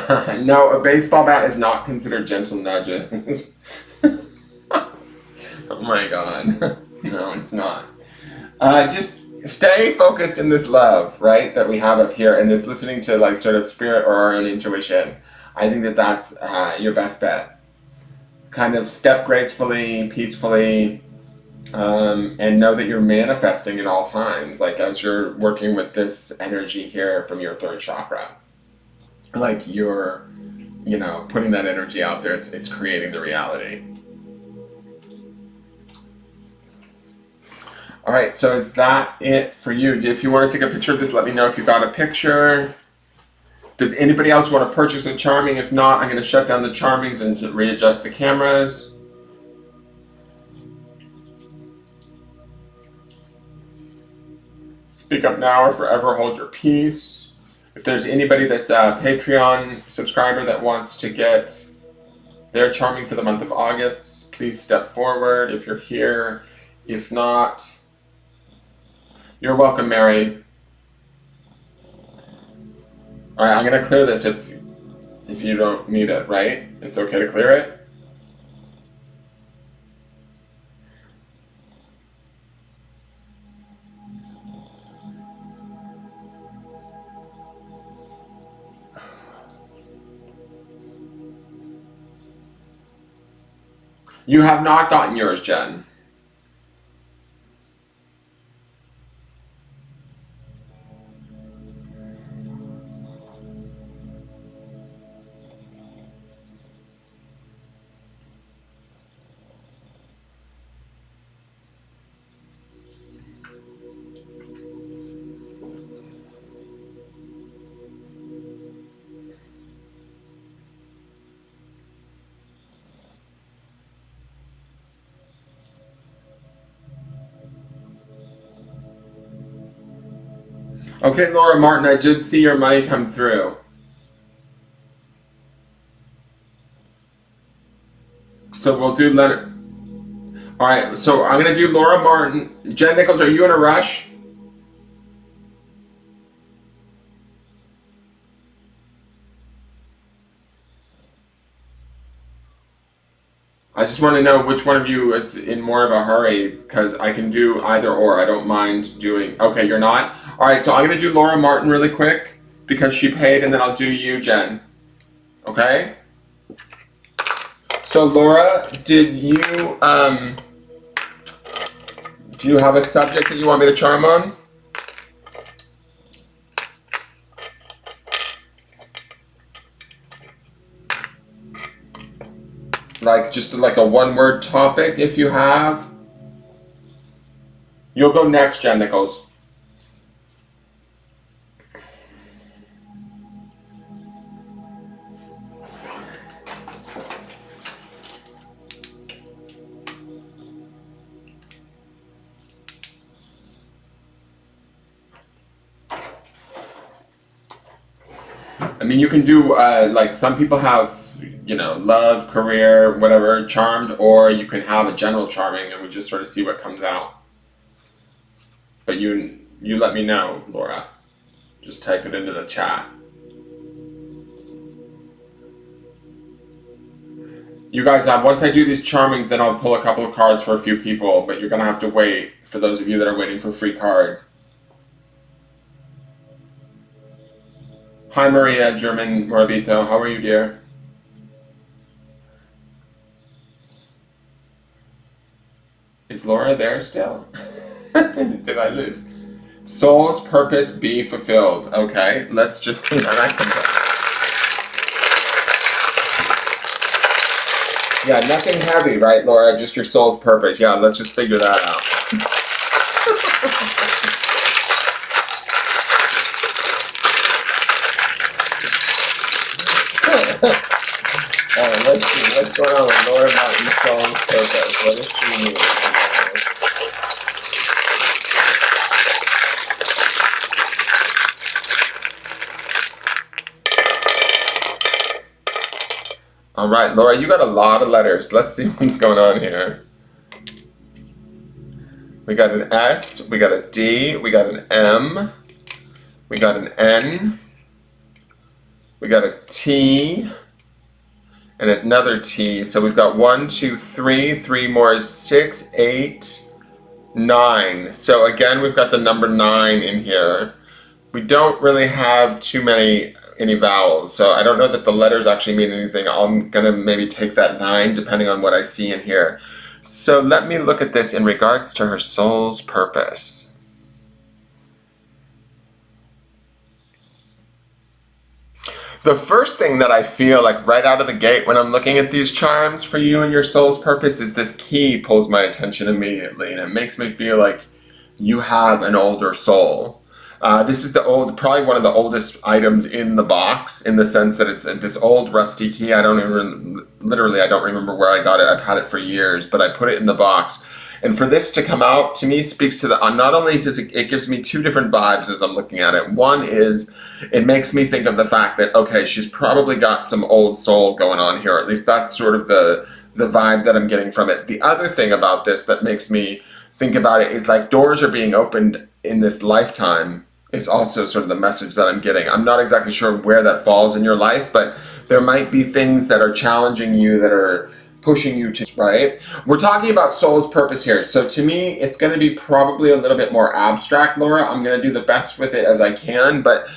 No, a baseball bat is not considered gentle nudges. Oh my god. No, it's not. Just stay focused in this love, right, that we have up here, and this listening to like sort of spirit or our own intuition. I think that that's your best bet. Kind of step gracefully, peacefully, and know that you're manifesting at all times, like as you're working with this energy here from your third chakra. Like you're, you know, putting that energy out there, it's creating the reality. All right, so is that it for you? If you want to take a picture of this, let me know if you got a picture. Does anybody else want to purchase a charming? If not, I'm going to shut down the charmings and readjust the cameras. Speak up now or forever hold your peace. If there's anybody that's a Patreon subscriber that wants to get their charming for the month of August, please step forward if you're here. If not, you're welcome, Mary. All right, I'm going to clear this if you don't need it, right? It's okay to clear it? You have not gotten yours, Jen. Okay, Laura Martin, I did see your money come through. So we'll do Leonard. All right, so I'm going to do Laura Martin. Jen Nichols, are you in a rush? I just want to know which one of you is in more of a hurry, because I can do either or. I don't mind doing... Okay, you're not? All right, so I'm going to do Laura Martin really quick, because she paid, and then I'll do you, Jen. Okay? So Laura, do you have a subject that you want me to charm on? Like, just like a one-word topic, if you have. You'll go next, Jen Nichols. I mean, you can do, like, some people have, you know, love, career, whatever, charmed, or you can have a general charming, and we just sort of see what comes out. But you let me know, Laura. Just type it into the chat. You guys, once I do these charmings, then I'll pull a couple of cards for a few people, but you're going to have to wait for those of you that are waiting for free cards. Hi, Maria, German Morabito. How are you, dear? Is Laura there still? Did I lose? Soul's purpose be fulfilled. Okay, let's just see how that comes up. Yeah, nothing heavy, right, Laura? Just your soul's purpose. Yeah, let's just figure that out. Alright, let's see. What's going on with Laura Martin's soul's purpose? What does she mean? All right, Laura, you got a lot of letters. Let's see what's going on here. We got an S, we got a D, we got an M, we got an N, We got a T and another T. So we've got 1, 2, 3. 3 more is 6, 8, 9. So again, we've got the number 9 in here. We don't really have any vowels, so I don't know that the letters actually mean anything. I'm gonna maybe take that 9 depending on what I see in here. So let me look at this in regards to her soul's purpose. The first thing that I feel like right out of the gate when I'm looking at these charms for you and your soul's purpose is this key pulls my attention immediately, and it makes me feel like you have an older soul. This is probably one of the oldest items in the box, in the sense that it's this old rusty key. I don't remember where I got it. I've had it for years, but I put it in the box. And for this to come out, to me, speaks to not only does it gives me two different vibes as I'm looking at it. One is, it makes me think of the fact that, okay, she's probably got some old soul going on here. At least that's sort of the vibe that I'm getting from it. The other thing about this that makes me think about it is like doors are being opened in this lifetime is also sort of the message that I'm getting. I'm not exactly sure where that falls in your life, but there might be things that are challenging you, that are pushing you to, right? We're talking about soul's purpose here. So to me, it's going to be probably a little bit more abstract, Laura. I'm going to do the best with it as I can, but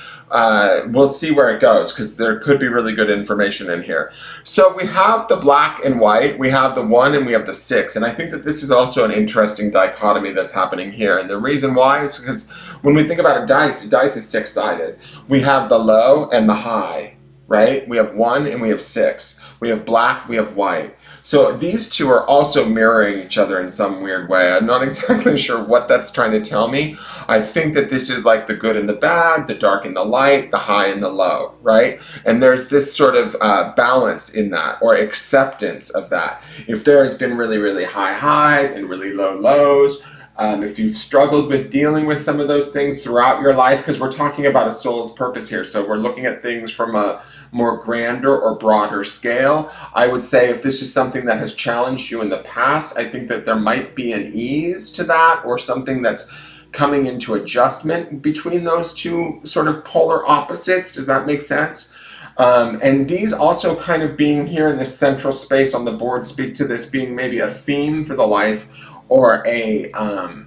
we'll see where it goes, because there could be really good information in here. So we have the black and white, we have the 1 and we have the 6, and I think that this is also an interesting dichotomy that's happening here. And the reason why is because when we think about a dice is 6-sided. We have the low and the high, right? We have 1 and we have 6. We have black, we have white. So these two are also mirroring each other in some weird way. I'm not exactly sure what that's trying to tell me. I think that this is like the good and the bad, the dark and the light, the high and the low, right? And there's this sort of balance in that, or acceptance of that. If there has been really, really high highs and really low lows, if you've struggled with dealing with some of those things throughout your life, because we're talking about a soul's purpose here, so we're looking at things from a more grander or broader scale. I would say if this is something that has challenged you in the past, I think that there might be an ease to that, or something that's coming into adjustment between those two sort of polar opposites. Does that make sense? And these also kind of being here in this central space on the board speak to this being maybe a theme for the life, or how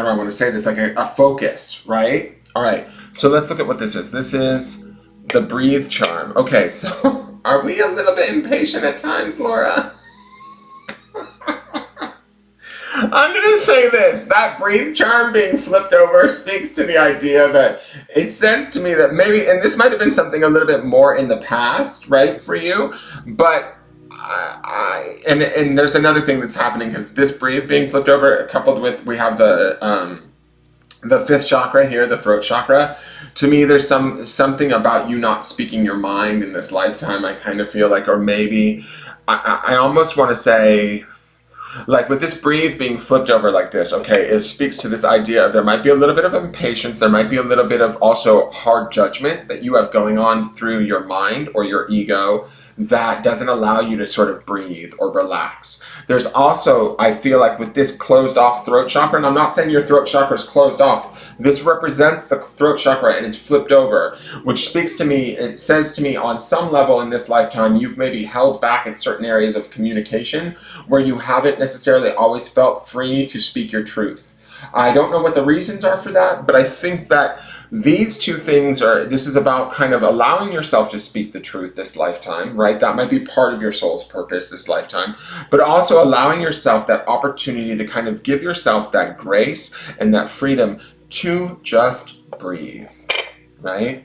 do I want to say this, like a focus, right? All right, so let's look at what this is. This is the breathe charm. Okay, so are we a little bit impatient at times, Laura? I'm going to say this, that breathe charm being flipped over speaks to the idea that it says to me that maybe, and this might have been something a little bit more in the past, right, for you, but and there's another thing that's happening, because this breathe being flipped over, coupled with, we have the 5th chakra here, the throat chakra. To me, there's something about you not speaking your mind in this lifetime, I kind of feel like, or maybe, I almost want to say, like with this breathe being flipped over like this, okay, it speaks to this idea of there might be a little bit of impatience, there might be a little bit of also hard judgment that you have going on through your mind or your ego that doesn't allow you to sort of breathe or relax. There's also, I feel like with this closed off throat chakra, and I'm not saying your throat chakra is closed off, this represents the throat chakra and it's flipped over, which speaks to me, it says to me on some level in this lifetime, you've maybe held back in certain areas of communication where you haven't necessarily always felt free to speak your truth. I don't know what the reasons are for that, but I think that these two things this is about kind of allowing yourself to speak the truth this lifetime, right? That might be part of your soul's purpose this lifetime, but also allowing yourself that opportunity to kind of give yourself that grace and that freedom to just breathe, right?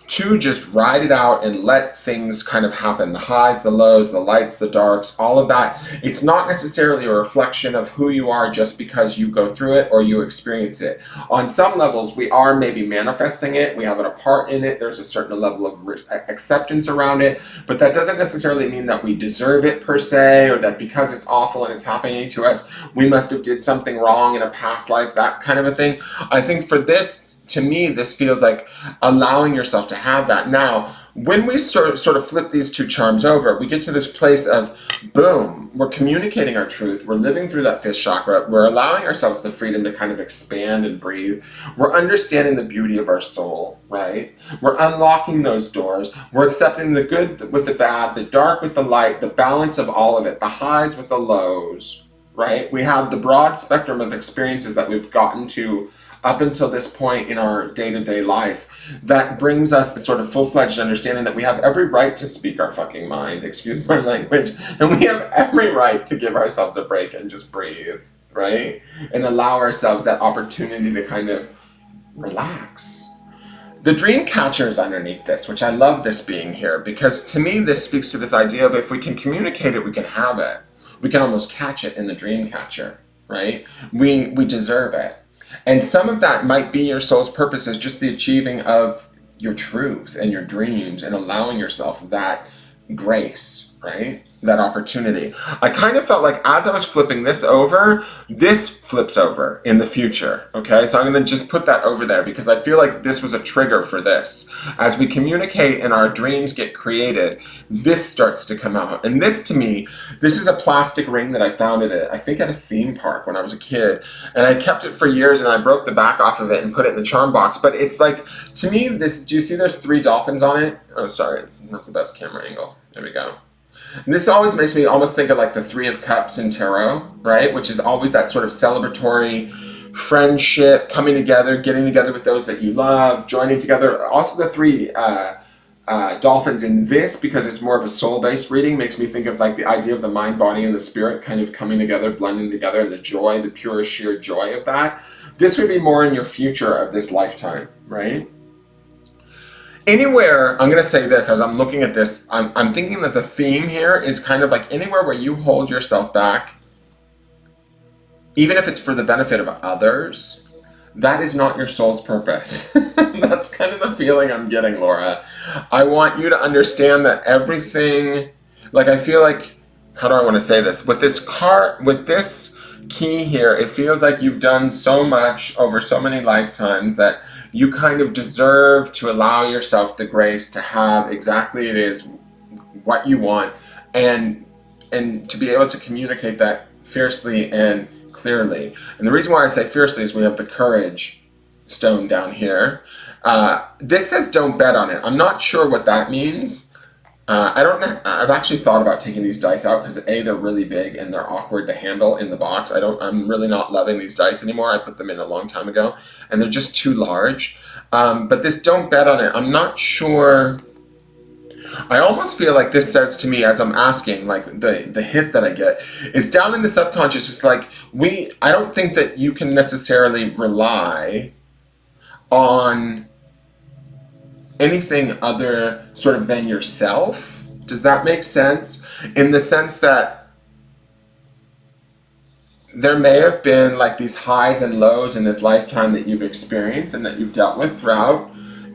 To just ride it out and let things kind of happen. The highs, the lows, the lights, the darks, all of that. It's not necessarily a reflection of who you are just because you go through it or you experience it. On some levels, we are maybe manifesting it. We have a part in it. There's a certain level of acceptance around it, but that doesn't necessarily mean that we deserve it per se, or that because it's awful and it's happening to us, we must have did something wrong in a past life, that kind of a thing. I think for this, to me, this feels like allowing yourself to have that. Now, when we sort of flip these two charms over, we get to this place of, boom, we're communicating our truth, we're living through that fifth chakra, we're allowing ourselves the freedom to kind of expand and breathe, we're understanding the beauty of our soul, right? We're unlocking those doors, we're accepting the good with the bad, the dark with the light, the balance of all of it, the highs with the lows, right? We have the broad spectrum of experiences that we've gotten to up until this point in our day-to-day life that brings us the sort of full-fledged understanding that we have every right to speak our fucking mind, excuse my language, and we have every right to give ourselves a break and just breathe, right? And allow ourselves that opportunity to kind of relax. The dream catcher is underneath this, which I love this being here, because to me this speaks to this idea of if we can communicate it, we can have it. We can almost catch it in the dream catcher, right? We deserve it. And some of that might be your soul's purpose is just the achieving of your truth and your dreams and allowing yourself that grace, right? That opportunity. I kind of felt like as I was flipping this over, this flips over in the future, okay? So I'm going to just put that over there because I feel like this was a trigger for this. As we communicate and our dreams get created, this starts to come out. And this to me, this is a plastic ring that I found I think at a theme park when I was a kid. And I kept it for years and I broke the back off of it and put it in the charm box. But it's like, to me, this, do you see there's 3 dolphins on it? Oh, sorry, it's not the best camera angle. There we go. And this always makes me almost think of like the 3 of Cups in tarot, right? Which is always that sort of celebratory friendship, coming together, getting together with those that you love, joining together. Also the 3 dolphins in this, because it's more of a soul-based reading, makes me think of like the idea of the mind, body, and the spirit kind of coming together, blending together, and the joy, the pure, sheer joy of that. This would be more in your future of this lifetime, right? Anywhere, I'm going to say this as I'm looking at this, I'm thinking that the theme here is kind of like anywhere where you hold yourself back, even if it's for the benefit of others, that is not your soul's purpose. That's kind of the feeling I'm getting, Laura. I want you to understand that everything, like I feel like, how do I want to say this? With this key here, it feels like you've done so much over so many lifetimes that you kind of deserve to allow yourself the grace to have exactly it is what you want and to be able to communicate that fiercely and clearly. And the reason why I say fiercely is we have the courage stone down here. This says don't bet on it. I'm not sure what that means. I don't know. I've actually thought about taking these dice out because A, they're really big and they're awkward to handle in the box. I'm really not loving these dice anymore. I put them in a long time ago and they're just too large. But this don't bet on it. I'm not sure. I almost feel like this says to me as I'm asking, like the hit that I get is down in the subconscious. It's like I don't think that you can necessarily rely on anything other sort of than yourself. Does that make sense? In the sense that there may have been like these highs and lows in this lifetime that you've experienced and that you've dealt with throughout,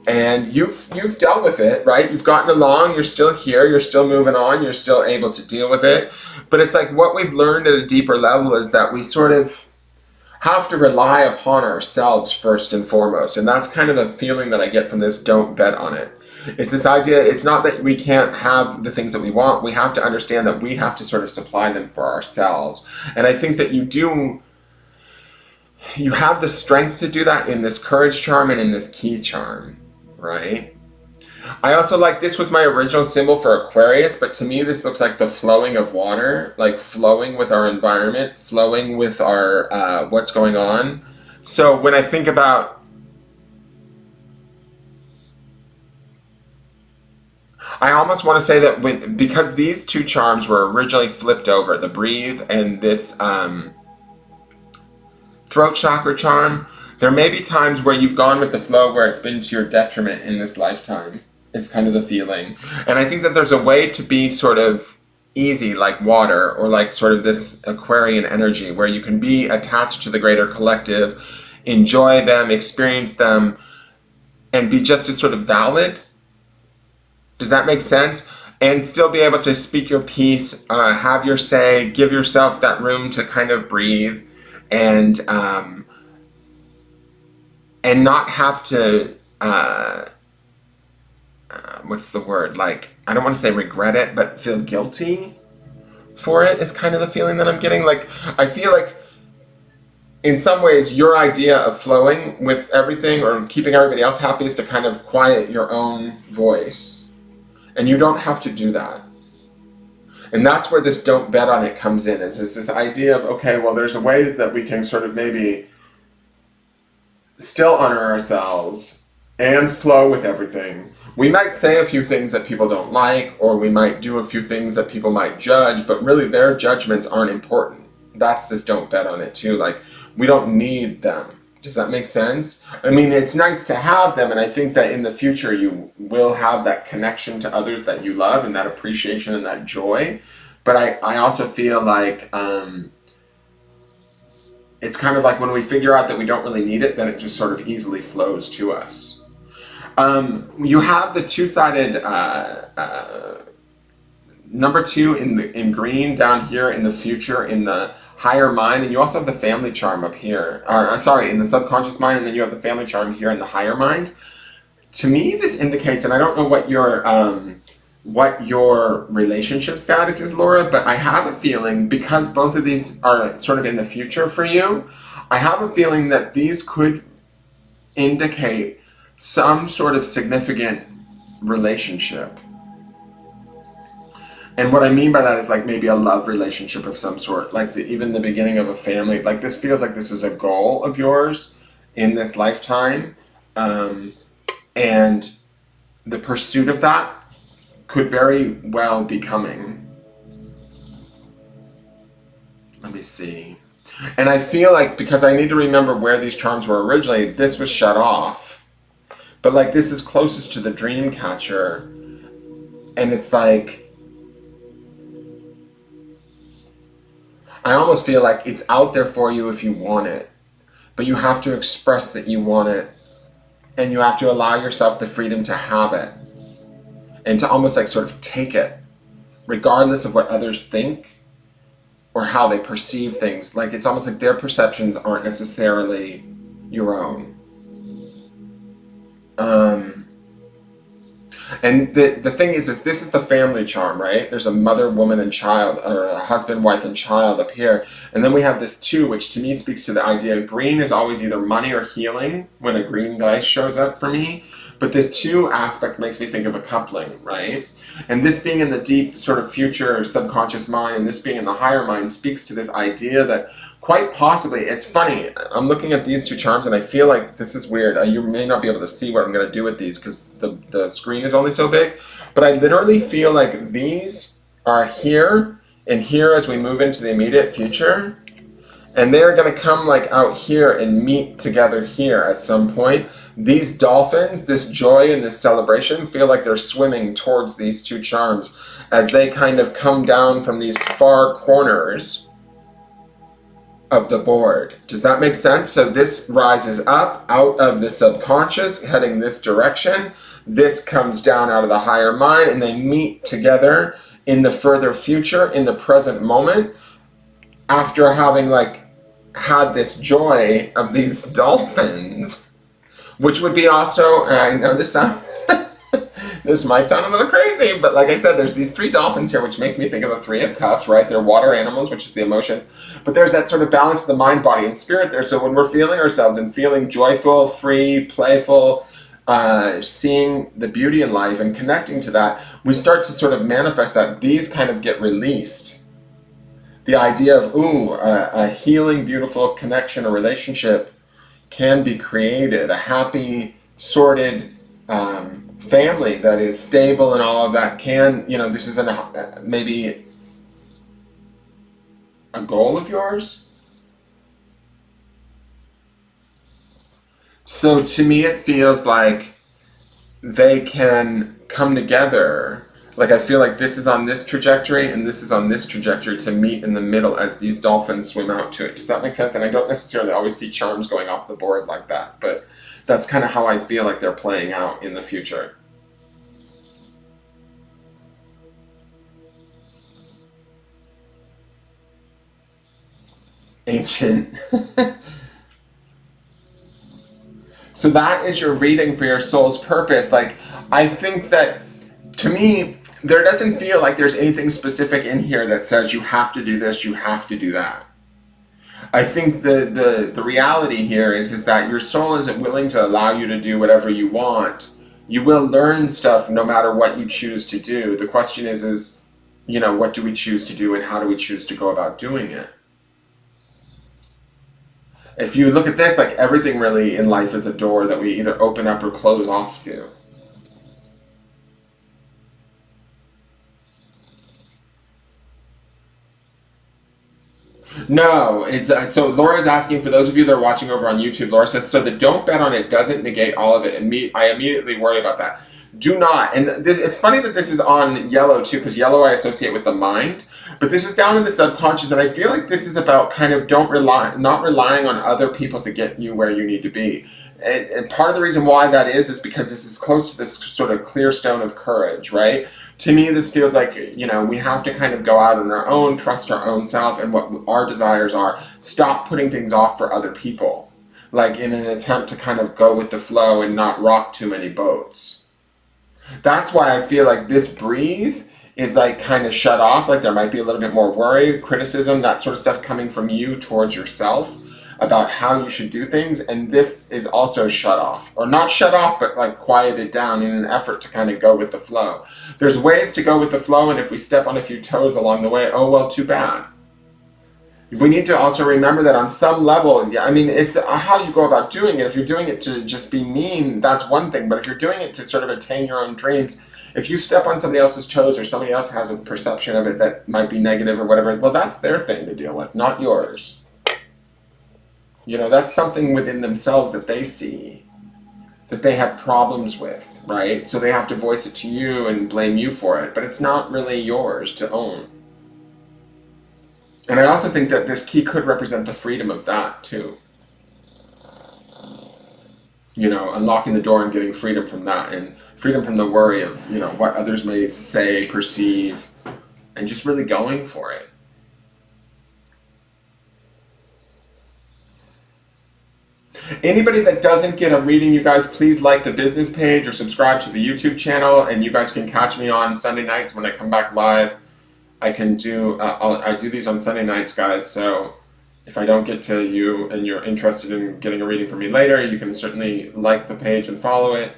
and you've dealt with it, right? You've gotten along, you're still here, you're still moving on, you're still able to deal with it. But it's like what we've learned at a deeper level is that we sort of have to rely upon ourselves first and foremost. And that's kind of the feeling that I get from this don't bet on it. It's this idea, it's not that we can't have the things that we want, we have to understand that we have to sort of supply them for ourselves. And I think that you have the strength to do that in this courage charm and in this key charm, right? I also like, this was my original symbol for Aquarius, but to me this looks like the flowing of water, like flowing with our environment, flowing with our what's going on. So when I think about, I almost want to say that because these 2 charms were originally flipped over, the breathe and this throat chakra charm, there may be times where you've gone with the flow where it's been to your detriment in this lifetime. It's kind of the feeling. And I think that there's a way to be sort of easy like water, or like sort of this Aquarian energy where you can be attached to the greater collective, enjoy them, experience them, and be just as sort of valid. Does that make sense? And still be able to speak your piece, have your say, give yourself that room to kind of breathe, and not have to what's the word? Like, I don't want to say regret it, but feel guilty for it is kind of the feeling that I'm getting. Like, I feel like in some ways your idea of flowing with everything or keeping everybody else happy is to kind of quiet your own voice. And you don't have to do that. And that's where this don't bet on it comes in, is this idea of, okay, well, there's a way that we can sort of maybe still honor ourselves and flow with everything. We might say a few things that people don't like, or we might do a few things that people might judge, but really their judgments aren't important. That's this don't bet on it too. Like, we don't need them. Does that make sense? I mean, it's nice to have them, and I think that in the future you will have that connection to others that you love and that appreciation and that joy. But I also feel like it's kind of like when we figure out that we don't really need it, then it just sort of easily flows to us. You have the two-sided number 2 in green down here in the future in the higher mind, and you also have the family charm up here, or sorry, in the subconscious mind, and then you have the family charm here in the higher mind. To me, this indicates, and I don't know what your relationship status is, Laura, but I have a feeling, because both of these are sort of in the future for you, I have a feeling that these could indicate some sort of significant relationship. And what I mean by that is like maybe a love relationship of some sort, like even the beginning of a family. Like, this feels like this is a goal of yours in this lifetime. And the pursuit of that could very well be coming. Let me see. And I feel like, because I need to remember where these charms were originally, this was shut off. But like, this is closest to the dream catcher. And it's like, I almost feel like it's out there for you if you want it, but you have to express that you want it, and you have to allow yourself the freedom to have it, and to almost like sort of take it, regardless of what others think or how they perceive things. Like, it's almost like their perceptions aren't necessarily your own. And the thing is this is the family charm, right? There's a mother, woman, and child, or a husband, wife, and child up here. And then we have this 2, which to me speaks to the idea of green is always either money or healing when a green dice shows up for me. But the 2 aspect makes me think of a coupling, right? And this being in the deep sort of future or subconscious mind, and this being in the higher mind, speaks to this idea that quite possibly, it's funny, I'm looking at these 2 charms and I feel like this is weird. You may not be able to see what I'm going to do with these because the screen is only so big, but I literally feel like these are here and here as we move into the immediate future, and they're going to come like out here and meet together here at some point. These dolphins, this joy and this celebration, feel like they're swimming towards these 2 charms as they kind of come down from these far corners of the board. Does that make sense? So this rises up out of the subconscious, heading this direction. This comes down out of the higher mind, and they meet together in the further future, in the present moment, after having like had this joy of these dolphins, which would be also, and I know this sounds this might sound a little crazy, but like I said, there's these 3 dolphins here, which make me think of the 3 of Cups, right? They're water animals, which is the emotions. But there's that sort of balance of the mind, body, and spirit there. So when we're feeling ourselves and feeling joyful, free, playful, seeing the beauty in life and connecting to that, we start to sort of manifest that. These kind of get released. The idea of, a healing, beautiful connection, a relationship can be created. A happy, sorted family that is stable and all of that can, this is maybe a goal of yours. So to me it feels like they can come together. Like, I feel like this is on this trajectory and this is on this trajectory to meet in the middle as these dolphins swim out to it. Does that make sense? And I don't necessarily always see charms going off the board like that, but that's kind of how I feel like they're playing out in the future. Ancient. So that is your reading for your soul's purpose. Like, I think that, to me, there doesn't feel like there's anything specific in here that says you have to do this, you have to do that. I think the reality here is that your soul isn't willing to allow you to do whatever you want. You will learn stuff no matter what you choose to do. The question is, you know, what do we choose to do and how do we choose to go about doing it? If you look at this, like, everything really in life is a door that we either open up or close off to. No, it's so Laura's asking, for those of you that are watching over on YouTube, Laura says, so the don't bet on it doesn't negate all of it. I immediately worry about that. Do not. And this, it's funny that this is on yellow too, because yellow I associate with the mind, but this is down in the subconscious, and I feel like this is about kind of not relying on other people to get you where you need to be. And part of the reason why that is because this is close to this sort of clear stone of courage, right? To me, this feels like, you know, we have to kind of go out on our own, trust our own self and what our desires are. Stop putting things off for other people, like in an attempt to kind of go with the flow and not rock too many boats. That's why I feel like this breathe is like kind of shut off, like there might be a little bit more worry, criticism, that sort of stuff coming from you towards yourself about how you should do things, and this is also shut off. Or not shut off, but like quieted down in an effort to kind of go with the flow. There's ways to go with the flow, and if we step on a few toes along the way, oh well, too bad. We need to also remember that on some level, I mean, it's how you go about doing it. If you're doing it to just be mean, that's one thing, but if you're doing it to sort of attain your own dreams, if you step on somebody else's toes or somebody else has a perception of it that might be negative or whatever, well, that's their thing to deal with, not yours. You know, that's something within themselves that they see, that they have problems with, right? So they have to voice it to you and blame you for it, but it's not really yours to own. And I also think that this key could represent the freedom of that too. You know, unlocking the door and getting freedom from that, and freedom from the worry of, you know, what others may say, perceive, and just really going for it. Anybody that doesn't get a reading, you guys, please like the business page or subscribe to the YouTube channel, and you guys can catch me on Sunday nights when I come back live. I can do, I do these on Sunday nights, guys, so if I don't get to you and you're interested in getting a reading from me later, you can certainly like the page and follow it,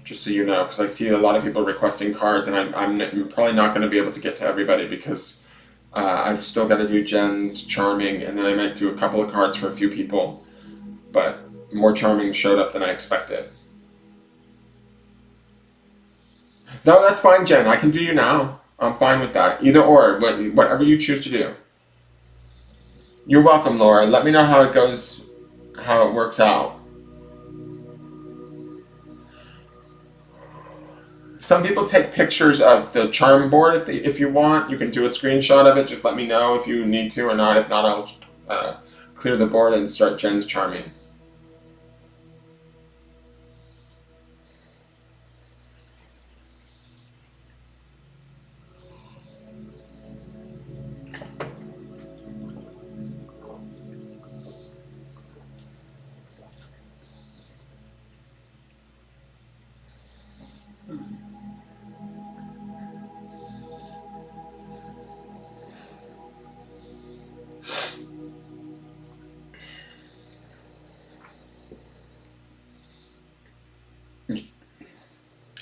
just so you know, because I see a lot of people requesting cards, and I'm probably not going to be able to get to everybody because I've still got to do Jen's Charming, and then I might do a couple of cards for a few people, but more Charming showed up than I expected. No, that's fine, Jen. I can do you now. I'm fine with that. Either or, whatever you choose to do. You're welcome, Laura. Let me know how it goes, how it works out. Some people take pictures of the charm board if you want. You can do a screenshot of it. Just let me know if you need to or not. If not, I'll clear the board and start Jen's Charming.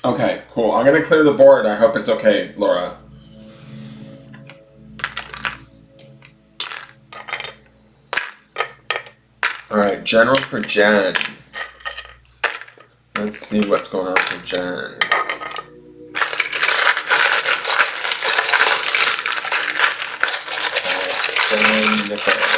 Okay, cool. I'm going to clear the board. I hope it's okay, Laura. All right, general for Jen. Let's see what's going on for Jen. Jen Nichols.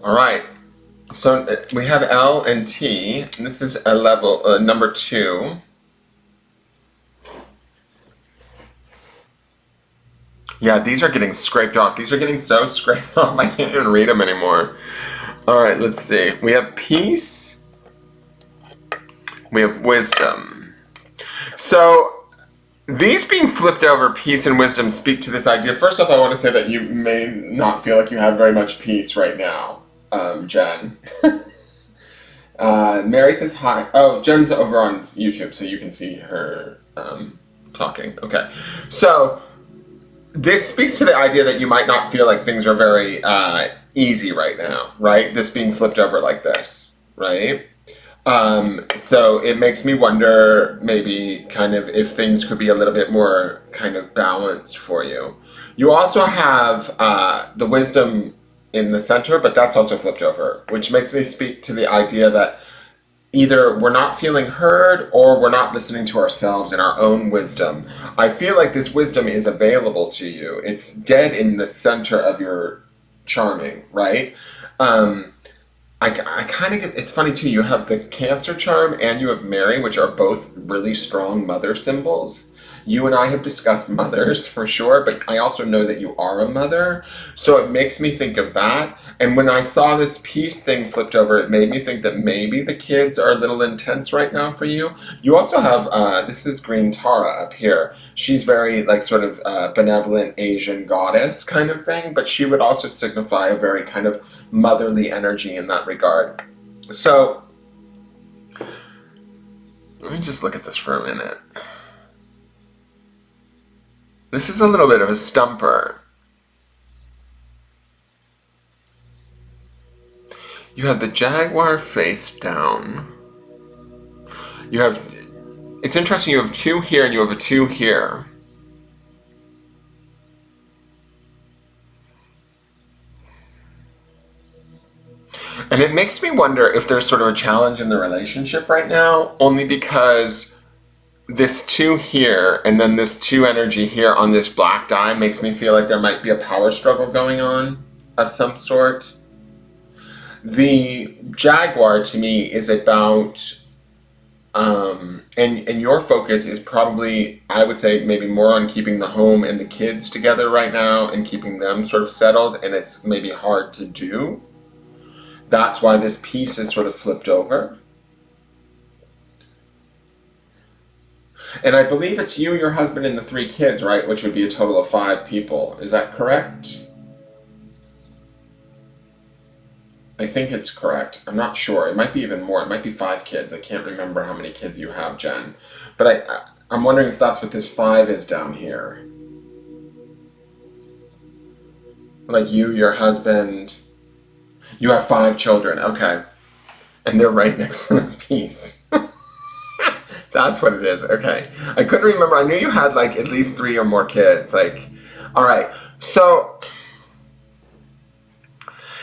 All right, so we have L and T, and this is a level number 2. Yeah, these are getting scraped off. These are getting so scraped off, I can't even read them anymore. All right, let's see. We have peace. We have wisdom. So these being flipped over, peace and wisdom, speak to this idea. First off, I want to say that you may not feel like you have very much peace right now, Jen. Mary says hi. Oh, Jen's over on YouTube, so you can see her talking. Okay. So this speaks to the idea that you might not feel like things are very easy right now, right? This being flipped over like this, right? So it makes me wonder maybe kind of if things could be a little bit more kind of balanced for you. You also have the wisdom in the center, but that's also flipped over, which makes me speak to the idea that either we're not feeling heard or we're not listening to ourselves and our own wisdom. I feel like this wisdom is available to you. It's dead in the center of your charming, right? I kind of get, it's funny too, you have the Cancer charm and you have Mary, which are both really strong mother symbols. You and I have discussed mothers for sure, but I also know that you are a mother. So it makes me think of that. And when I saw this peace thing flipped over, it made me think that maybe the kids are a little intense right now for you. You also have, this is Green Tara up here. She's very like sort of benevolent Asian goddess kind of thing, but she would also signify a very kind of motherly energy in that regard. So let me just look at this for a minute. This is a little bit of a stumper. You have the jaguar face down. You have, it's interesting, you have 2 here and you have a 2 here. And it makes me wonder if there's sort of a challenge in the relationship right now, only because this 2 here and then this 2 energy here on this black die makes me feel like there might be a power struggle going on of some sort. The jaguar to me is about, and your focus is probably, I would say, maybe more on keeping the home and the kids together right now and keeping them sort of settled, and it's maybe hard to do. That's why this piece is sort of flipped over. And I believe it's you, your husband, and the 3 kids, right? Which would be a total of 5 people. Is that correct? I think it's correct. I'm not sure. It might be even more. It might be 5 kids. I can't remember how many kids you have, Jen. But I'm wondering if that's what this 5 is down here. Like you, your husband. You have 5 children. Okay. And they're right next to the piece. That's what it is. Okay. I couldn't remember. I knew you had like at least 3 or more kids. Like, all right. So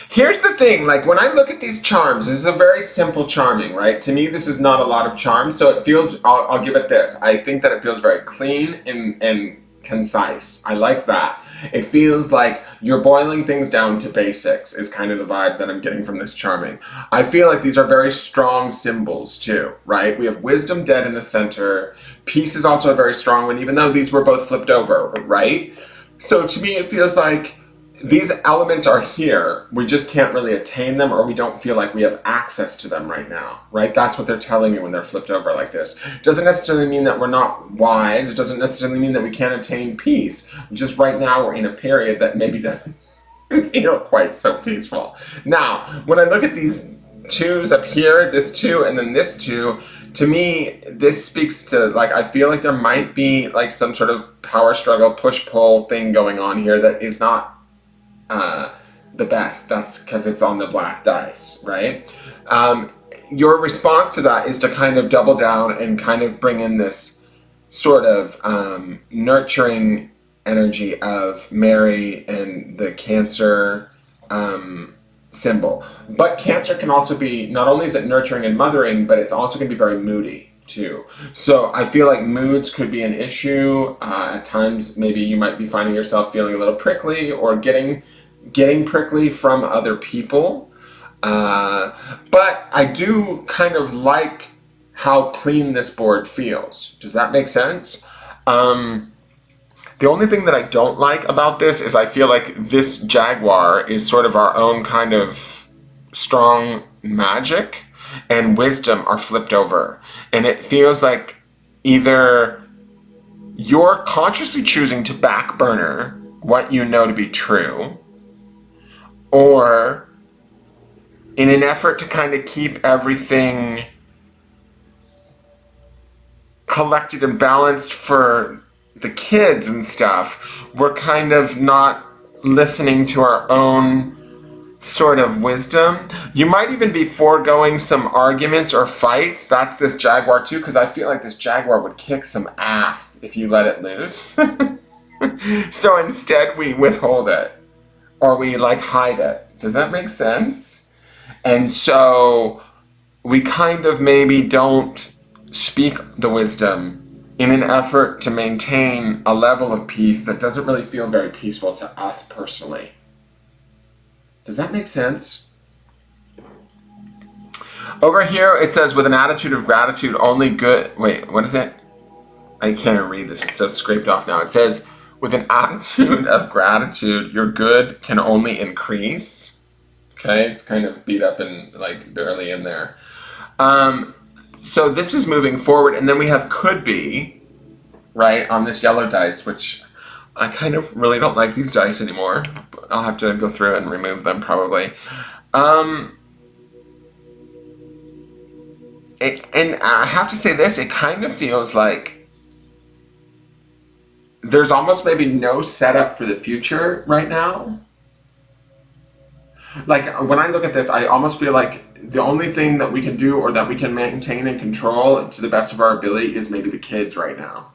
here's the thing. Like when I look at these charms, this is a very simple charming, right? To me, this is not a lot of charm. So it feels, I'll give it this. I think that it feels very clean and concise. I like that. It feels like you're boiling things down to basics is kind of the vibe that I'm getting from this charming. I feel like these are very strong symbols too, right? We have wisdom dead in the center. Peace is also a very strong one, even though these were both flipped over, right? So to me, it feels like these elements are here. We just can't really attain them, or we don't feel like we have access to them right now, right? That's what they're telling me when they're flipped over like this. It doesn't necessarily mean that we're not wise. It doesn't necessarily mean that we can't attain peace. Just right now we're in a period that maybe doesn't feel quite so peaceful. Now, when I look at these 2s up here, this 2 and then this 2, to me, this speaks to, like, I feel like there might be like some sort of power struggle, push-pull thing going on here that is not the best. That's because it's on the black dice, right? Your response to that is to kind of double down and kind of bring in this sort of nurturing energy of Mary and the Cancer symbol. But Cancer can also be, not only is it nurturing and mothering, but it's also going to be very moody too. So I feel like moods could be an issue. At times, maybe you might be finding yourself feeling a little prickly or getting prickly from other people. But I do kind of like how clean this board feels. Does that make sense? The only thing that I don't like about this is I feel like this Jaguar is sort of our own kind of strong magic, and wisdom are flipped over. And it feels like either you're consciously choosing to back burner what you know to be true, or in an effort to kind of keep everything collected and balanced for the kids and stuff, we're kind of not listening to our own sort of wisdom. You might even be foregoing some arguments or fights. That's this Jaguar too, because I feel like this Jaguar would kick some ass if you let it loose. So instead we withhold it, or we like hide it. Does that make sense? And so we kind of maybe don't speak the wisdom in an effort to maintain a level of peace that doesn't really feel very peaceful to us personally. Does that make sense? Over here it says, with an attitude of gratitude, only good... Wait, what is it? I can't even read this. It's so scraped off now. It says, with an attitude of gratitude, your good can only increase. Okay, it's kind of beat up and like barely in there. So this is moving forward, and then we have could be, right, on this yellow dice, which I kind of really don't like these dice anymore. I'll have to go through and remove them probably. And I have to say this, it kind of feels like there's almost maybe no setup for the future right now. Like, when I look at this, I almost feel like the only thing that we can do or that we can maintain and control to the best of our ability is maybe the kids right now.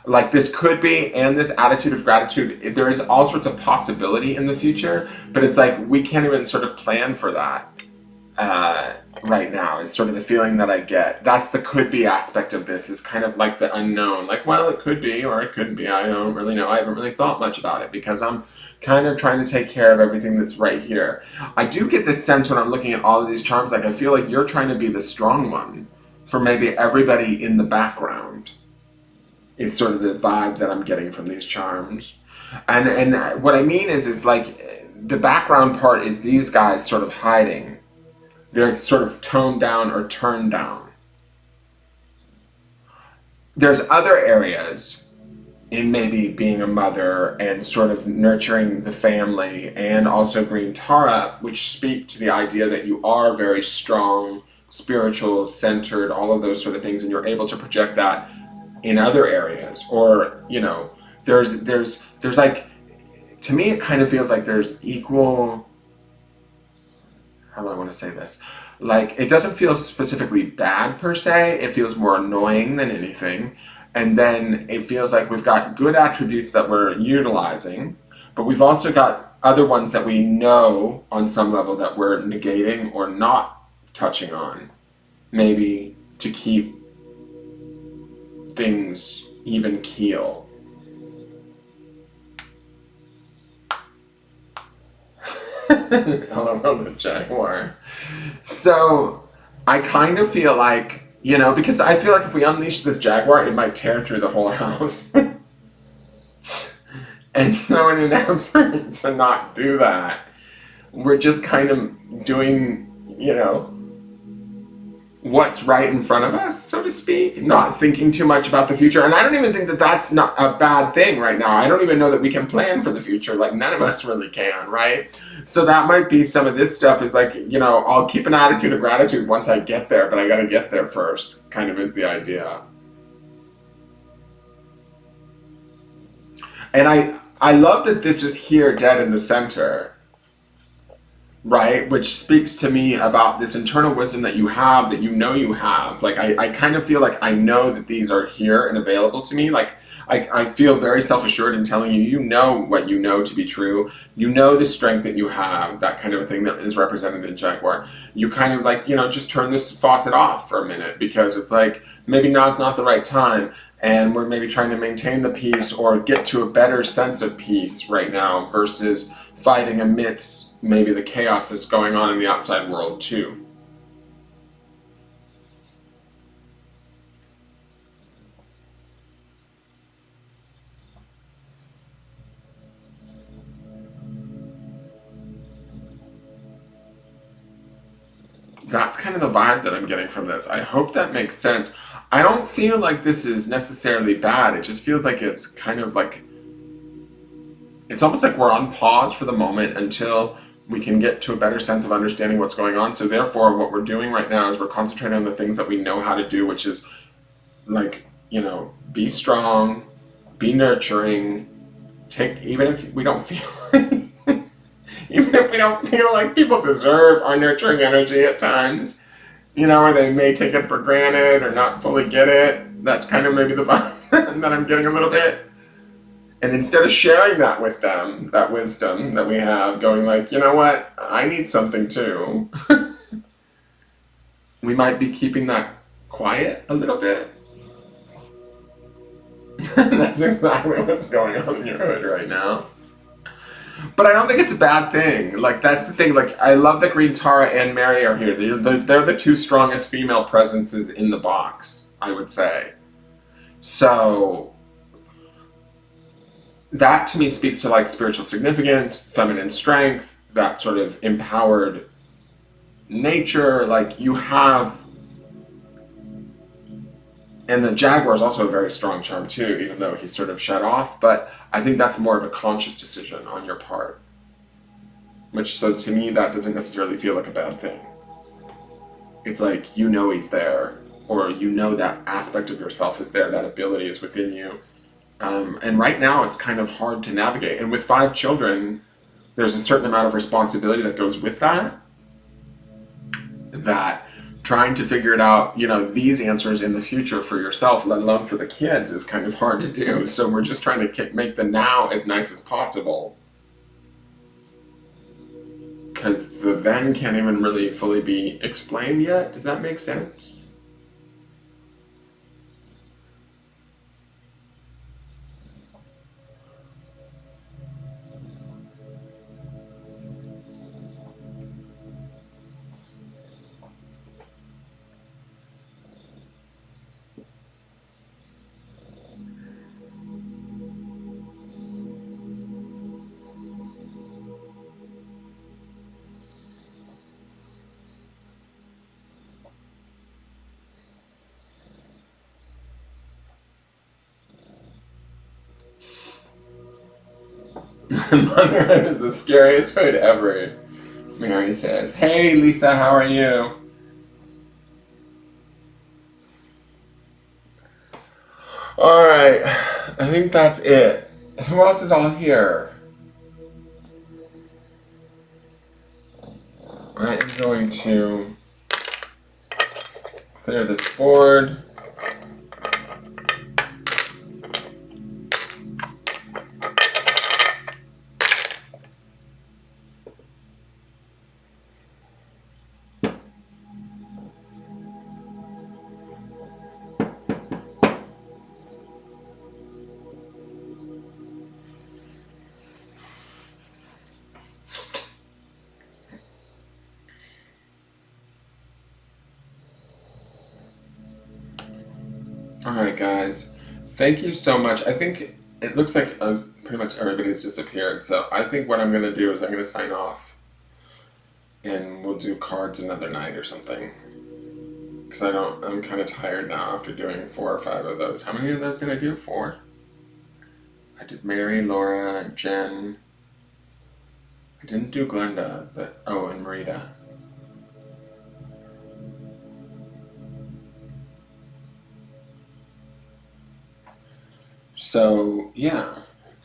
Like, this could be, and this attitude of gratitude, there is all sorts of possibility in the future, but it's like we can't even sort of plan for that right now, is sort of the feeling that I get. That's the could be aspect of this, is kind of like the unknown. Like, well, it could be, or it couldn't be. I don't really know. I haven't really thought much about it because I'm kind of trying to take care of everything that's right here. I do get this sense when I'm looking at all of these charms, like I feel like you're trying to be the strong one for maybe everybody in the background, is sort of the vibe that I'm getting from these charms. And what I mean is like the background part is these guys sort of hiding. They're sort of toned down or turned down. There's other areas in maybe being a mother and sort of nurturing the family, and also Green Tara, which speak to the idea that you are very strong, spiritual, centered, all of those sort of things, and you're able to project that in other areas. Or, you know, there's like, to me it kind of feels like there's equal, how do I want to say this? Like, it doesn't feel specifically bad per se, it feels more annoying than anything. And then it feels like we've got good attributes that we're utilizing, but we've also got other ones that we know on some level that we're negating or not touching on, maybe to keep things even keel. Hello, the Jaguar. So I kind of feel like, you know, because I feel like if we unleash this Jaguar, it might tear through the whole house. And so in an effort to not do that, we're just kind of doing, you know, what's right in front of us, so to speak, not thinking too much about the future. And I don't even think that that's not a bad thing right now. I don't even know that we can plan for the future. Like, none of us really can, right? So that might be some of this stuff, is like, you know, I'll keep an attitude of gratitude once I get there, but I gotta get there first, kind of is the idea. And I love that this is here dead in the center, right? Which speaks to me about this internal wisdom that you have, that you know you have. Like, I kind of feel like I know that these are here and available to me. Like, I feel very self-assured in telling you, you know what you know to be true. You know the strength that you have, that kind of a thing that is represented in Jaguar. You kind of like, you know, just turn this faucet off for a minute, because it's like, maybe now's not the right time, and we're maybe trying to maintain the peace or get to a better sense of peace right now, versus fighting amidst maybe the chaos that's going on in the outside world too. that's kind of the vibe that I'm getting from this. I hope that makes sense. I don't feel like this is necessarily bad. It just feels like it's kind of like, it's almost like we're on pause for the moment until we can get to a better sense of understanding what's going on. So therefore, what we're doing right now is we're concentrating on the things that we know how to do, which is like, be strong, be nurturing, even if we don't feel even if we don't feel like people deserve our nurturing energy at times, or they may take it for granted or not fully get it. That's kind of maybe the vibe that I'm getting a little bit. And instead of sharing that with them, that wisdom that we have, going like, you know what, I need something too. We might be keeping that quiet a little bit. That's exactly what's going on in your hood right now. But I don't think it's a bad thing. Like, that's the thing. Like, I love that Green Tara and Mary are here. They're the two strongest female presences in the box, I would say. So that to me speaks to like spiritual significance, feminine strength, that sort of empowered nature. Like, you have, and the Jaguar is also a very strong charm too, even though he's sort of shut off. But I think that's more of a conscious decision on your part. So to me, that doesn't necessarily feel like a bad thing. It's like, he's there, or that aspect of yourself is there, that ability is within you. And right now it's kind of hard to navigate. And with 5 children, there's a certain amount of responsibility that goes with that trying to figure it out, these answers in the future for yourself, let alone for the kids, is kind of hard to do. So we're just trying to make the now as nice as possible. Because the then can't even really fully be explained yet. Does that make sense? Motherhood is the scariest hood ever, Mary says. Hey, Lisa, how are you? Alright, I think that's it. Who else is all here? I am going to clear this board. Alright guys, thank you so much. I think it looks like pretty much everybody's disappeared, so I think what I'm going to do is I'm going to sign off. And we'll do cards another night or something. Because I'm kind of tired now after doing 4 or 5 of those. How many of those did I do? 4? I did Mary, Laura, Jen. I didn't do Glenda, but, and Marita. So, yeah.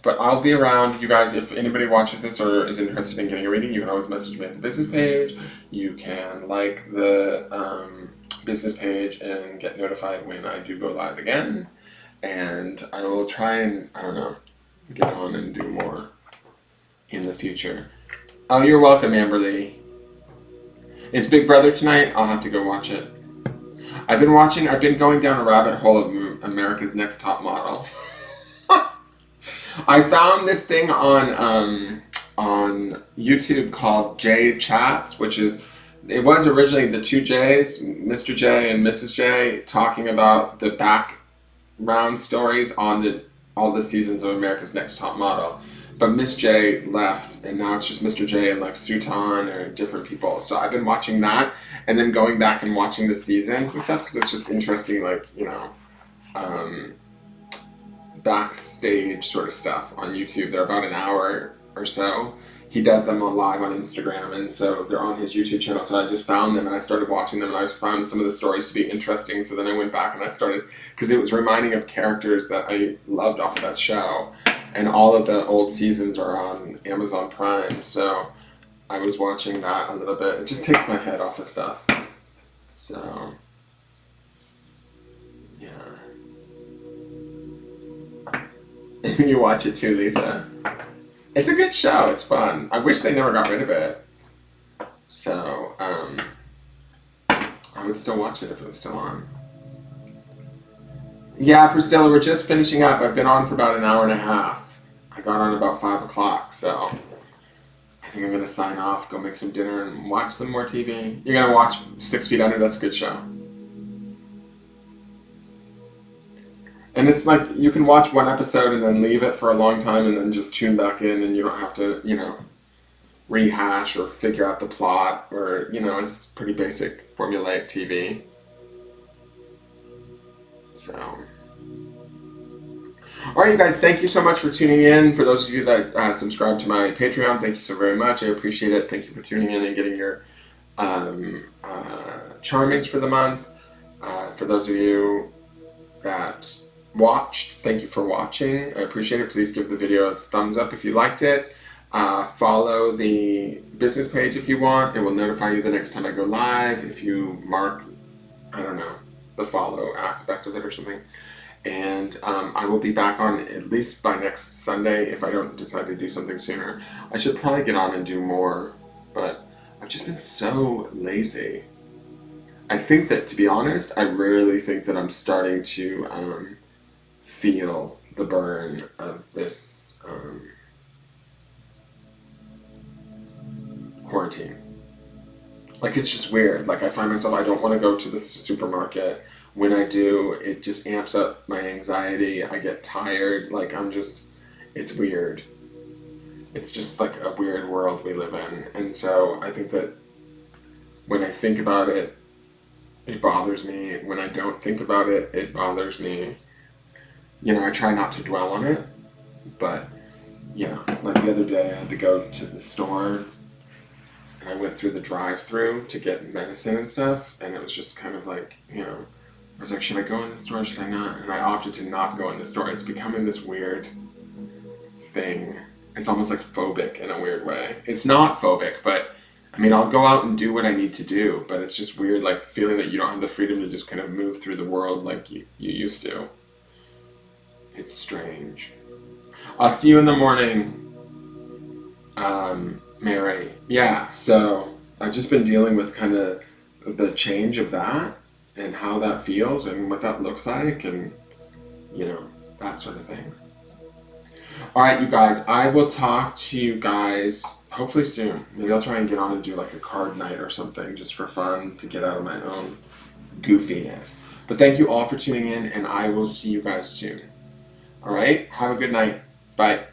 But I'll be around, you guys. If anybody watches this or is interested in getting a reading, you can always message me at the business page. You can like the business page and get notified when I do go live again. And I will try and, get on and do more in the future. Oh, you're welcome, Amberly. Is Big Brother tonight? I'll have to go watch it. I've been going down a rabbit hole of America's Next Top Model. I found this thing on YouTube called J Chats, it was originally the 2 J's, Mr. J and Mrs. J, talking about the background stories on all the seasons of America's Next Top Model. but Miss J left, and now it's just Mr. J and like Sutan or different people. So I've been watching that, and then going back and watching the seasons and stuff because it's just interesting, like, you know, backstage sort of stuff on YouTube. They're about an hour or so. He does them on live on Instagram, and so they're on his YouTube channel. So I just found them and I started watching them, and I found some of the stories to be interesting. So then I went back and I started, because it was reminding of characters that I loved off of that show. And all of the old seasons are on Amazon Prime, so I was watching that a little bit. It just takes my head off of stuff. So, yeah. You watch it too, Lisa. It's a good show. It's fun. I wish they never got rid of it. So, I would still watch it if it was still on. Yeah, Priscilla, we're just finishing up. I've been on for about an hour and a half. I got on about 5 o'clock, so I think I'm going to sign off, go make some dinner, and watch some more TV. You're going to watch 6 Feet Under? That's a good show. And it's like, you can watch one episode and then leave it for a long time and then just tune back in, and you don't have to, you know, rehash or figure out the plot, or, you know, it's pretty basic formulaic TV. So, all right, you guys, thank you so much for tuning in. For those of you that subscribe to my Patreon, thank you so very much. I appreciate it. Thank you for tuning in and getting your charmings for the month. For those of you that watched, thank you for watching. I appreciate it. Please give the video a thumbs up if you liked it. Follow the business page if you want. It will notify you the next time I go live if you mark, I don't know, the follow aspect of it or something. And I will be back on at least by next Sunday if I don't decide to do something sooner. I should probably get on and do more, but I've just been so lazy. I think that, to be honest, I really think that I'm starting to feel the burn of this quarantine. Like, it's just weird. Like, I find myself, I don't want to go to the supermarket. When I do, it just amps up my anxiety. I get tired. Like, it's weird. It's just like a weird world we live in. And so I think that when I think about it, it bothers me. When I don't think about it, it bothers me. You know, I try not to dwell on it. But, you know, like the other day I had to go to the store, and I went through the drive-thru to get medicine and stuff, and it was just kind of like, you know, I was like, should I go in the store, should I not? And I opted to not go in the store. It's becoming this weird thing. It's almost like phobic in a weird way. It's not phobic, but I mean, I'll go out and do what I need to do, but it's just weird, like feeling that you don't have the freedom to just kind of move through the world like you used to. It's strange. I'll see you in the morning, Mary. Yeah, so I've just been dealing with kind of the change of that and how that feels and what that looks like, and, you know, that sort of thing. All right, you guys, I will talk to you guys hopefully soon. Maybe I'll try and get on and do like a card night or something just for fun, to get out of my own goofiness. But thank you all for tuning in, and I will see you guys soon. All right, have a good night. Bye.